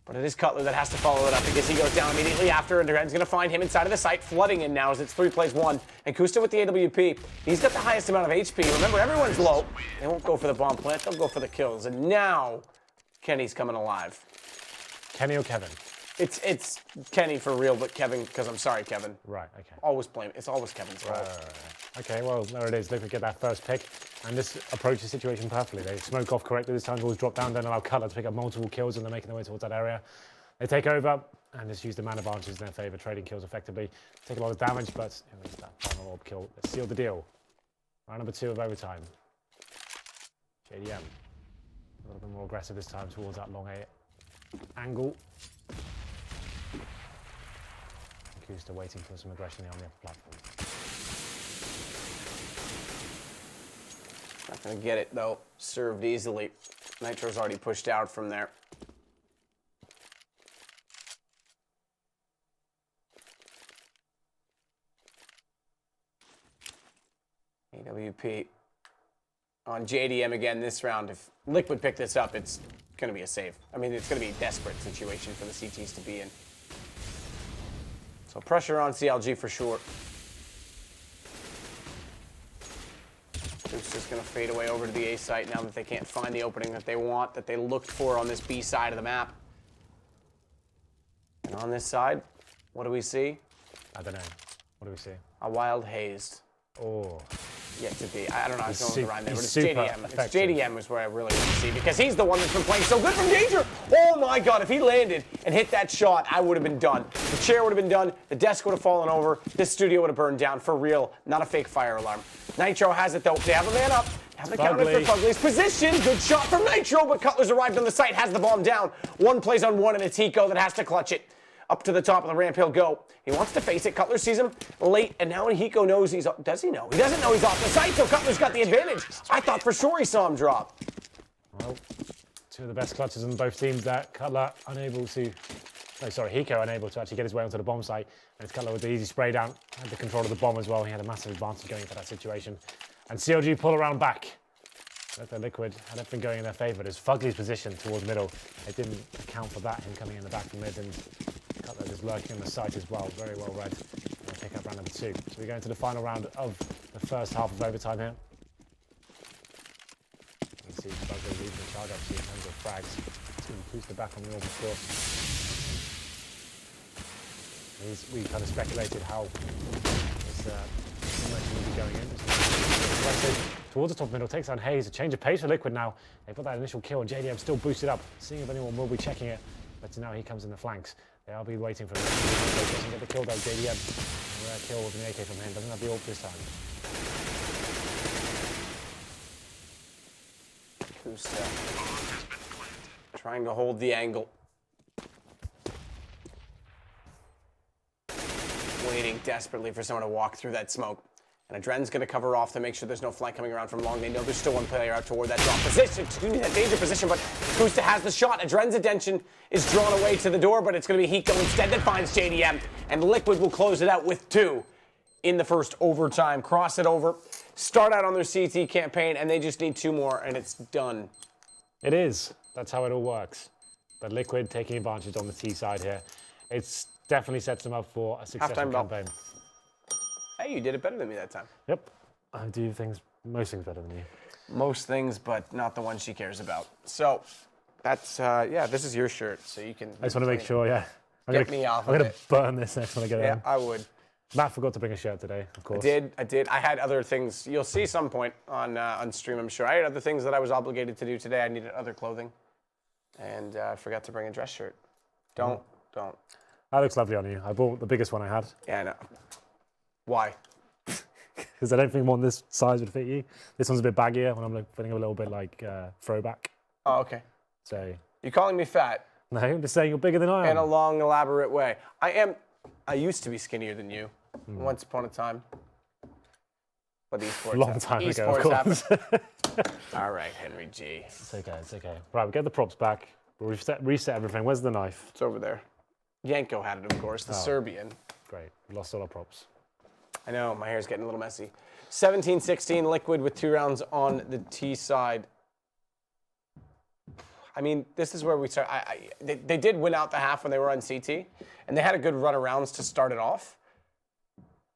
But it is Cutler that has to follow it up because he goes down immediately after, and adreN's going to find him inside of the site, flooding in now as it's 3 plays 1. And koosta with the AWP. He's got the highest amount of HP. Remember, everyone's low. They won't go for the bomb plant. They'll go for the kills. And now, Kenny's coming alive. Kenny or Kevin? It's Kenny for real, but Kevin, because I'm sorry, Kevin. Right, okay. Always blame. It's always Kevin's fault. Right. Okay, well, there it is. Liquid get that first pick, and this approaches the situation perfectly. They smoke off correctly this time, always drop down, then allow Cutler to pick up multiple kills, and they're making their way towards that area. They take over, and just use the man advantage in their favor, trading kills effectively. Take a lot of damage, but at least that final orb kill. Let's seal the deal. Round number 2 of overtime. JDM. A little bit more aggressive this time towards that long angle. koosta waiting for some aggression on the upper platform. Not going to get it, though. Served easily. Nitro's already pushed out from there. AWP on JDM again this round. If Liquid pick this up, it's going to be a save. I mean, it's going to be a desperate situation for the CTs to be in. So pressure on CLG for sure. Koosta's going to fade away over to the A site now that they can't find the opening that they want, that they looked for on this B side of the map. And on this side, what do we see? I don't know. What do we see? A wild hazed. Oh. yet to be. I don't know how it's going with the rhyme there, but it's super JDM. effective. It's JDM is where I really want to see, because he's the one that's been playing so good from danger. Oh my God, if he landed and hit that shot, I would have been done. The chair would have been done, the desk would have fallen over, this studio would have burned down, for real, not a fake fire alarm. Nitro has it though, they have a man up. Have the counter for FugLy's position. Good shot from Nitro, but Cutler's arrived on the site, has the bomb down. One plays on one, and it's Hiko that has to clutch it. Up to the top of the ramp, he'll go. He wants to face it. Cutler sees him late, and now Hiko knows he's off. Does he know? He doesn't know he's off the site, so Cutler's got the advantage. I thought for sure he saw him drop. Well, two of the best clutches on both teams there. Cutler unable to... No, sorry, Hiko unable to actually get his way onto the bomb site. And it's Cutler with the easy spray down. Had the control of the bomb as well. He had a massive advantage going into that situation. And CLG pull around back. Let the Liquid had everything going in their favour. There's FugLy's position towards middle. They didn't account for that, him coming in the back from mid, and Cutler just lurking on the site as well. Very well read. And pick up round number 2. So we go into the final round of the first half of overtime here. You can see FugLy leading the charge actually in terms of frags. Team koosta back on the orbital score. We kind of speculated how this momentum would be going in. Towards the top middle, takes down hazed. A change of pace for Liquid now. They've got that initial kill, and JDM still boosted up, seeing if anyone will be checking it. But now he comes in the flanks. They'll be waiting for him. Doesn't get the kill though, JDM. A rare kill with an AK from him. Doesn't have the ult this time. koosta trying to hold the angle. Waiting desperately for someone to walk through that smoke. And adreN's going to cover off to make sure there's no flank coming around from long. They know there's still one player out toward that drop position, that danger position, but koosta has the shot. adreN's attention is drawn away to the door, but it's going to be Hiko instead that finds JDM. And Liquid will close it out with 2 in the first overtime. Cross it over, start out on their CT campaign, and they just need 2 more, and it's done. It is. That's how it all works. But Liquid taking advantage on the T side here. It's definitely sets them up for a successful campaign. Hey, you did it better than me that time. Yep. I do most things better than you. Most things, but not the one she cares about. So, that's, yeah, this is your shirt, so you can... I just want to make sure, yeah. I'm going to burn this next when I get Yeah, in. I would. Matt forgot to bring a shirt today, of course. I did. I had other things. You'll see some point on stream, I'm sure. I had other things that I was obligated to do today. I needed other clothing, and I forgot to bring a dress shirt. Don't. That looks lovely on you. I bought the biggest one I had. Yeah, I know. Why? Because I don't think one this size would fit you. This one's a bit baggier when I'm feeling a little bit like throwback. Oh, okay. So. You calling me fat? No, I'm just saying you're bigger than I am. In a long, elaborate way. I used to be skinnier than you, once upon a time. But esports long time ago, of course. All right, HenryG. It's okay. Right, we get the props back. We'll reset everything. Where's the knife? It's over there. Yanko had it, of course, the Serbian. Great, we lost all our props. I know, my hair's getting a little messy. 17-16, Liquid with 2 rounds on the T side. I mean, this is where we start. They did win out the half when they were on CT, and they had a good run of rounds to start it off.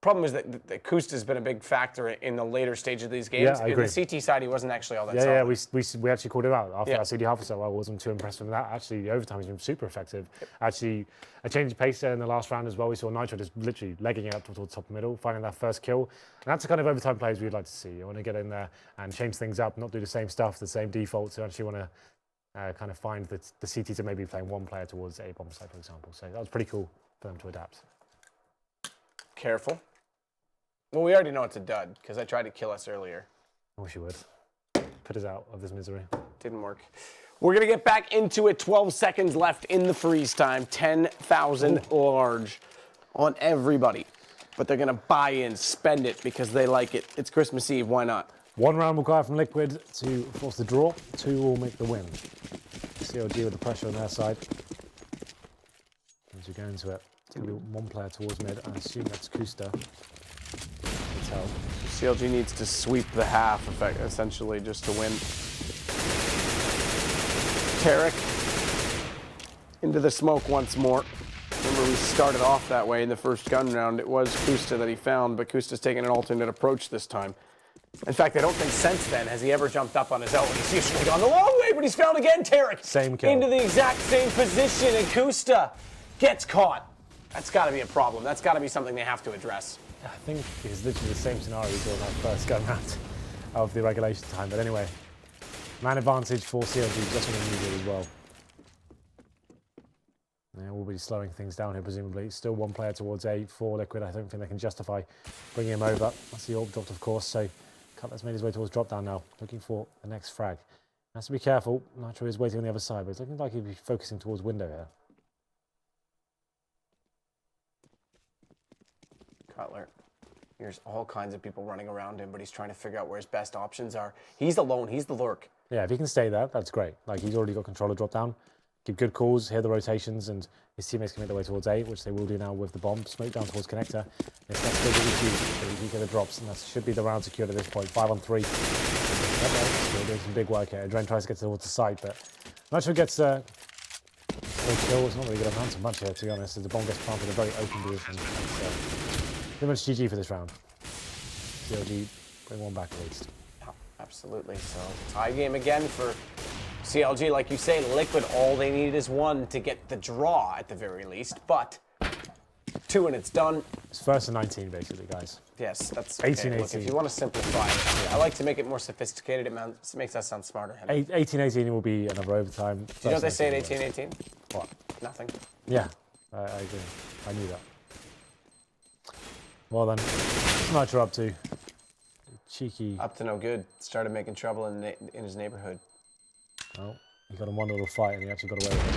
Problem is that the koosta's been a big factor in the later stage of these games. Yeah, I agree. In the CT side, he wasn't actually all that solid. Yeah, we actually called it out after that CD half or so. I wasn't too impressed with that. Actually, the overtime has been super effective. Actually, a change of pace there in the last round as well. We saw Nitro just literally legging it up towards the top middle, finding that first kill. And that's the kind of overtime plays we'd like to see. You want to get in there and change things up, not do the same stuff, the same defaults. You actually want to kind of find the CT to maybe playing one player towards a bomb site, for example. So that was pretty cool for them to adapt. Careful. Well, we already know it's a dud, because I tried to kill us earlier. I wish you would. Put us out of this misery. Didn't work. We're going to get back into it. 12 seconds left in the freeze time. 10,000 large on everybody. But they're going to buy in, spend it, because they like it. It's Christmas Eve. Why not? 1 round will go out from Liquid to force the draw. 2 will make the win. CLG with the pressure on their side. As we go into it, it's going to be 1 player towards mid. I assume that's koosta. CLG needs to sweep the half, essentially, just to win. Tarik into the smoke once more. Remember, we started off that way in the first gun round. It was koosta that he found, but koosta's taking an alternate approach this time. In fact, I don't think since then has he ever jumped up on his own. He's usually gone the long way, but he's found again, Tarik. Same kill. Into the exact same position, and koosta gets caught. That's got to be a problem. That's got to be something they have to address. I think it's literally the same scenario we saw in that first go round of the regulation time. But anyway, man advantage for CLG just on the media as well. Yeah, we'll be slowing things down here, presumably. Still one player towards A for Liquid. I don't think they can justify bringing him over. That's the AWP dropped, of course. So Cutler's made his way towards drop down now, looking for the next frag. Has to be careful. Nitro is waiting on the other side, but it's looking like he'll be focusing towards window here. Cutler. There's all kinds of people running around him, but he's trying to figure out where his best options are. He's alone. He's the lurk. Yeah, if he can stay there, that's great. Like, he's already got control of drop down. Give good calls, hear the rotations, and his teammates can make their way towards A, which they will do now with the bomb. Smoke down towards connector. This next big EQ, the drops, and that should be the round secured at this point. 5 on 3. Still doing some big work here. adreN tries to get towards the side, but Nitro gets no kill. It's not really going to amount to much here, to be honest, as the bomb gets planted in a very open position. Pretty much GG for this round. CLG bring one back at least. Yeah, absolutely. So tie game again for CLG. Like you say, Liquid, all they need is one to get the draw at the very least, but 2 and it's done. It's first and 19, basically, guys. Yes, that's okay. 18-18. Look, if you want to simplify it, I like to make it more sophisticated. It makes that sound smarter. 18-18 will be another overtime. Do you know what they say at 18-18? What? Nothing. Yeah, I agree. I knew that. Well then, what's Nitro up to? Cheeky. Up to no good. Started making trouble in his neighborhood. Oh, he got in one little fight and he actually got away with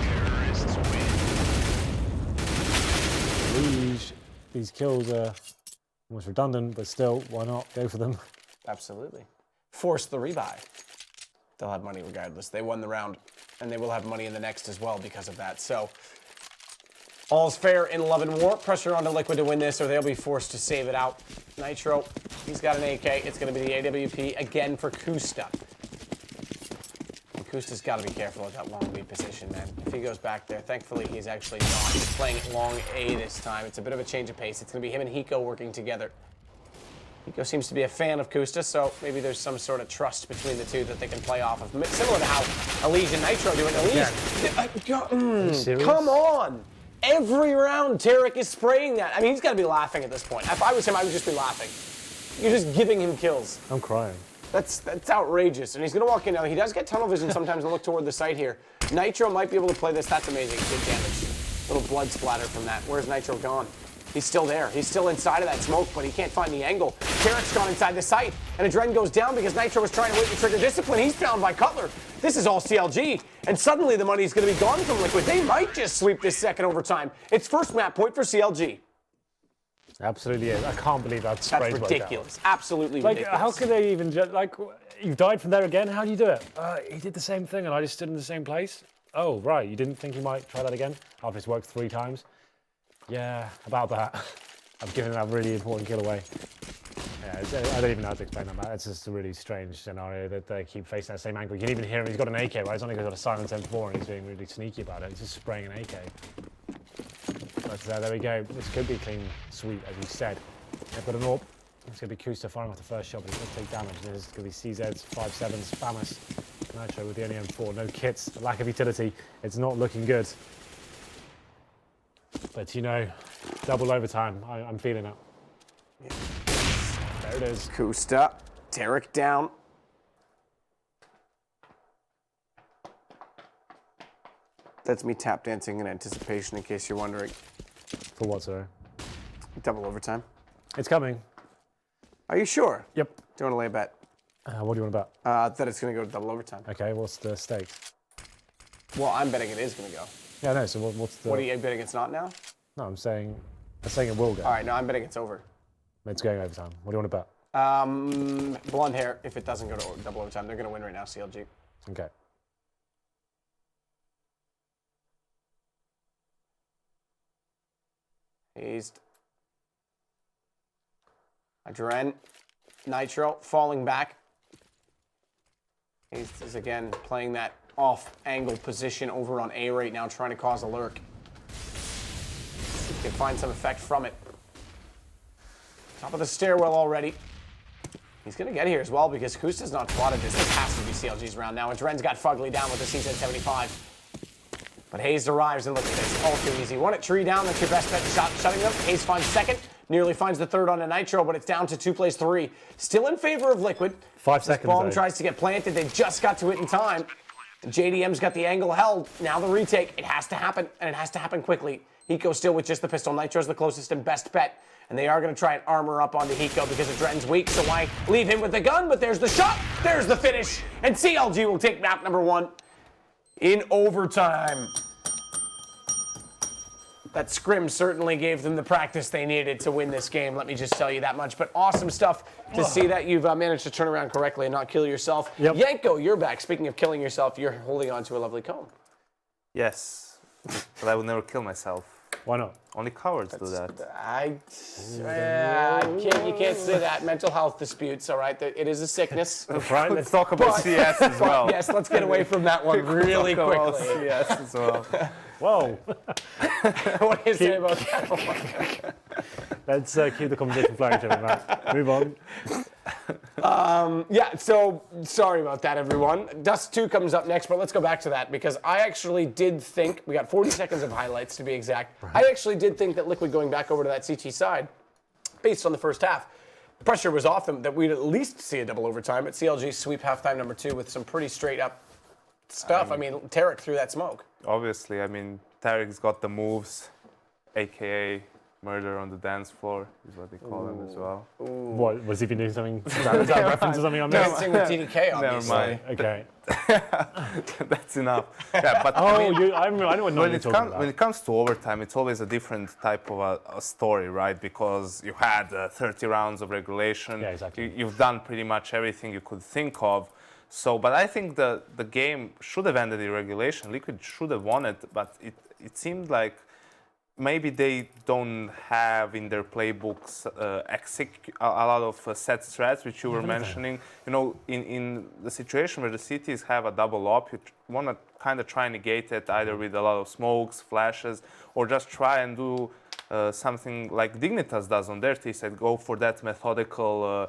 it. EliGE, these kills are almost redundant, but still, why not go for them? Absolutely. Force the rebuy. They'll have money regardless. They won the round, and they will have money in the next as well because of that. So, all's fair in love and war. Pressure onto Liquid to win this, or they'll be forced to save it out. Nitro, he's got an AK. It's going to be the AWP again for koosta. Koosta's got to be careful with that long B position, man. If he goes back there, thankfully he's actually not. He's playing long A this time. It's a bit of a change of pace. It's going to be him and Hiko working together. Hiko seems to be a fan of koosta, so maybe there's some sort of trust between the two that they can play off of. Similar to how EliGE and Nitro do it. EliGE, come on! Every round, Tarik is spraying that. I mean, he's got to be laughing at this point. If I was him, I would just be laughing. You're just giving him kills. I'm crying. That's outrageous. And he's going to walk in now. He does get tunnel vision sometimes and look toward the site here. Nitro might be able to play this. That's amazing. Good damage. Little blood splatter from that. Where's Nitro gone? He's still there. He's still inside of that smoke, but he can't find the angle. Tarik's gone inside the site, and adreN goes down because Nitro was trying to wait to trigger discipline. He's found by Cutler. This is all CLG, and suddenly the money's going to be gone from Liquid. They might just sweep this second overtime. It's first map point for CLG. Absolutely is. I can't believe that's ridiculous. Absolutely ridiculous. How could they even like? You've died from there again. How do you do it? He did the same thing, and I just stood in the same place. Oh, right. You didn't think he might try that again after it's worked 3 times? Yeah, about that. I've given that really important kill away. Yeah, I don't even know how to explain that. It's just a really strange scenario that they keep facing that same angle. You can even hear him. He's got an AK, right? He's only got a silent M4, and he's being really sneaky about it. He's just spraying an AK. But there we go. This could be a clean sweep, as you said. They've got an AWP. It's going to be koosta firing off the first shot, but he's going to take damage. There's going to be CZs, 5.7s, Famous. Nitro with the only M4, no kits, lack of utility. It's not looking good. But you know, double overtime. I'm feeling it. Yeah. There it is. koosta, Tarik down. That's me tap dancing in anticipation, in case you're wondering. For what, sorry? Double overtime. It's coming. Are you sure? Yep. Do you want to lay a bet? What do you want to bet? That it's going to go to double overtime. Okay, what's the stake? Well, I'm betting it is going to go. Yeah, no, so what's the... What are you betting it's not now? No, I'm saying it will go. All right, no, I'm betting it's over. It's going overtime. What do you want to bet? Blonde hair, if it doesn't go to double overtime, they're going to win right now, CLG. Okay. Hazed. adreN. Nitro falling back. Hazed is again playing that off-angle position over on A right now, trying to cause a lurk. He can find some effect from it. Top of the stairwell already. He's going to get here as well because koosta's not plotted this. This has to be CLG's round now. adreN's got FugLy down with the CZ75. But hazed arrives, and look at this, all too easy. One at tree down, that's your best bet shutting them. Hazed finds second. nearly finds the third on a Nitro, but it's down to 2 plays 3. Still in favor of Liquid. 5 seconds. Bomb tries to get planted. They just got to it in time. JDM's got the angle held. Now the retake. It has to happen, and it has to happen quickly. Hiko still with just the pistol. Nitro's the closest and best bet. And they are going to try and armor up onto Hiko because adreN's weak, so why leave him with the gun? But there's the shot, there's the finish, and CLG will take map number 1 in overtime. That scrim certainly gave them the practice they needed to win this game, let me just tell you that much. But awesome stuff to see that you've managed to turn around correctly and not kill yourself. Yep. Yanko, you're back. Speaking of killing yourself, you're holding on to a lovely comb. Yes, but I would never kill myself. Why not? Only cowards do that. You can't say that. Mental health disputes, all right? It is a sickness. Right, let's talk about CS as well. Yes, let's get away from that one really quickly. CS as well. Whoa. What do you say about that one? Let's keep the conversation flowing, Matt. Move on. Yeah, so sorry about that, everyone. Dust 2 comes up next, but let's go back to that because I actually did think, we got 40 seconds of highlights to be exact. Right. I actually did think that Liquid going back over to that CT side, based on the first half, the pressure was off them that we'd at least see a double overtime, but CLG sweep halftime number 2 with some pretty straight up stuff. I mean, Tarik threw that smoke. Obviously, I mean, Tarik's got the moves, aka murder on the dance floor is what they call him as well. Ooh. What, was he been doing something? Is that a reference to something on this? Dancing with TDK, obviously. Never mind. Okay. That's enough. Yeah, but I know what you're talking about. When it comes to overtime, it's always a different type of a story, right? Because you had 30 rounds of regulation. Yeah, exactly. You've done pretty much everything you could think of. So, but I think the game should have ended in regulation. Liquid should have won it, but it seemed like maybe they don't have in their playbooks a lot of set strats, which you were mentioning. You know, in the situation where the cities have a double op, you want to kind of try and negate it either with a lot of smokes, flashes, or just try and do something like Dignitas does on their T-side, go for that methodical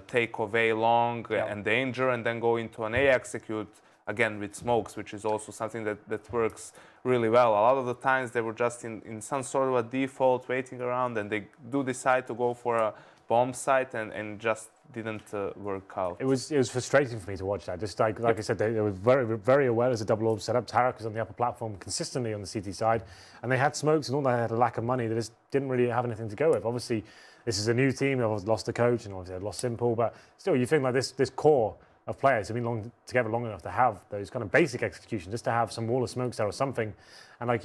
take of A long and danger, and then go into an A execute again with smokes, which is also something that works really well. A lot of the times they were just in some sort of a default waiting around, and they do decide to go for a bomb site and just didn't work out. It was frustrating for me to watch that. Just like I said, they were very, very aware as a double orb setup. Tarik was on the upper platform consistently on the CT side, and they had smokes, and all they had a lack of money. They just didn't really have anything to go with. Obviously, this is a new team. They've lost the coach, and obviously they lost Simple, but still, you think like this core of players have been together long enough to have those kind of basic execution, just to have some wall of smokes there or something, and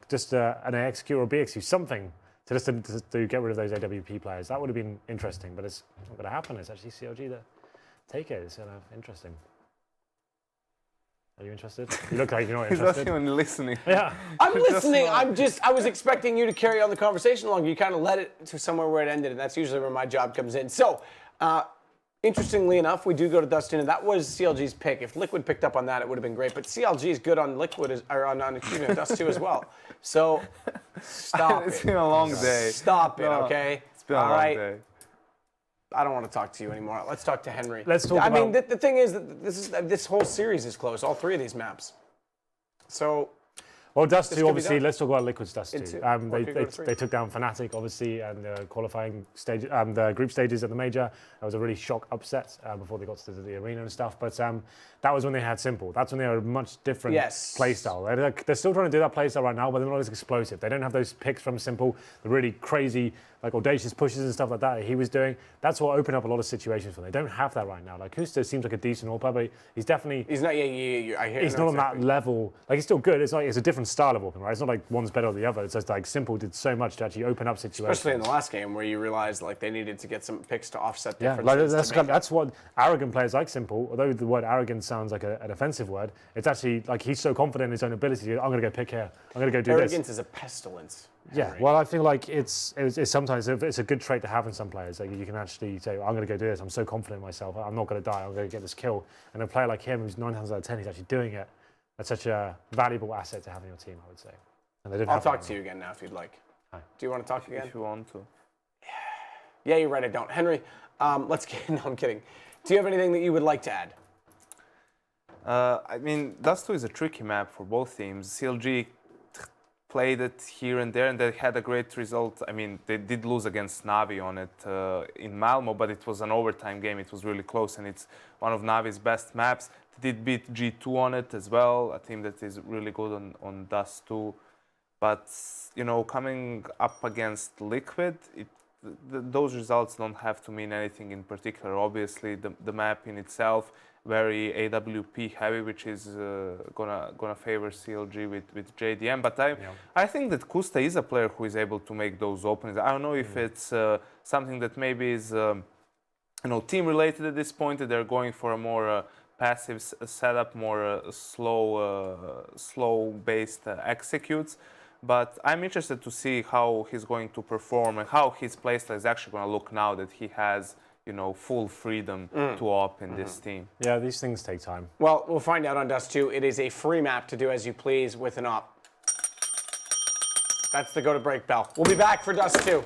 just an A execute or a B execute, something to get rid of those AWP players. That would have been interesting, but it's not going to happen. It's actually CLG that take it. It's interesting. Are you interested? You look like you're not interested. He's not even listening. Yeah. I'm listening. I was expecting you to carry on the conversation longer. You kind of led it to somewhere where it ended, and that's usually where my job comes in. So, interestingly enough, we do go to Dust 2, and that was CLG's pick. If Liquid picked up on that, it would have been great. But CLG is good on Liquid, or on Dust 2 as well. So stop It's been a long day. Stop it, okay? It's been a long day. I don't want to talk to you anymore. Let's talk to Henry. Let's talk I mean, the thing is that this whole series is close. All 3 of these maps. So. Well, Dust 2, obviously, let's talk about Liquid's Dust 2. They took down Fnatic, obviously, and the qualifying stage, the group stages at the major. That was a really shock upset before they got to the arena and stuff. But that was when they had Simple. That's when they were a much different playstyle. They're still trying to do that playstyle right now, but they're not as explosive. They don't have those picks from Simple, the really crazy, like audacious pushes and stuff like that he was doing. That's what opened up a lot of situations for them. They don't have that right now. Like koosta seems like a decent AWP, but he's definitely he's not. I hear. He's not on that level. Like he's still good. It's a different style of AWPing, right? It's not like one's better than the other. It's just like Simple did so much to actually open up situations. Especially in the last game where you realized like they needed to get some picks to offset differences. Yeah, that's what arrogant players like Simple. Although the word arrogant sounds like an offensive word, it's actually like he's so confident in his own ability. I'm going to go pick here. I'm going to go do Arrogance this. is a pestilence. Yeah, well, I feel like it's sometimes it's a good trait to have in some players. Like you can actually say, I'm going to go do this. I'm so confident in myself. I'm not going to die. I'm going to get this kill. And a player like him, who's 9 times out of 10, he's actually doing it. That's such a valuable asset to have in your team, I would say. And they didn't I'll talk to you again now if you'd like. Hi. Do you want to talk again? If you want to. Yeah, you're right. I don't. Henry, let's get. No, I'm kidding. Do you have anything that you would like to add? I mean, Dust 2 is a tricky map for both teams. CLG played it here and there, and they had a great result. I mean, they did lose against Navi on it in Malmo, but it was an overtime game. It was really close, and it's one of Navi's best maps. They did beat G2 on it as well, a team that is really good on Dust 2. But, you know, coming up against Liquid, those results don't have to mean anything in particular. Obviously, the map in itself, very AWP heavy, which is gonna favor CLG with JDM. But I think that koosta is a player who is able to make those openings. I don't know if it's something that maybe is team related at this point. That they're going for a more passive setup, more slow based executes. But I'm interested to see how he's going to perform and how his playstyle is actually going to look now that he has, full freedom to op in this team. Yeah, these things take time. Well, we'll find out on Dust 2. It is a free map to do as you please with an op. That's the go to break bell. We'll be back for Dust 2.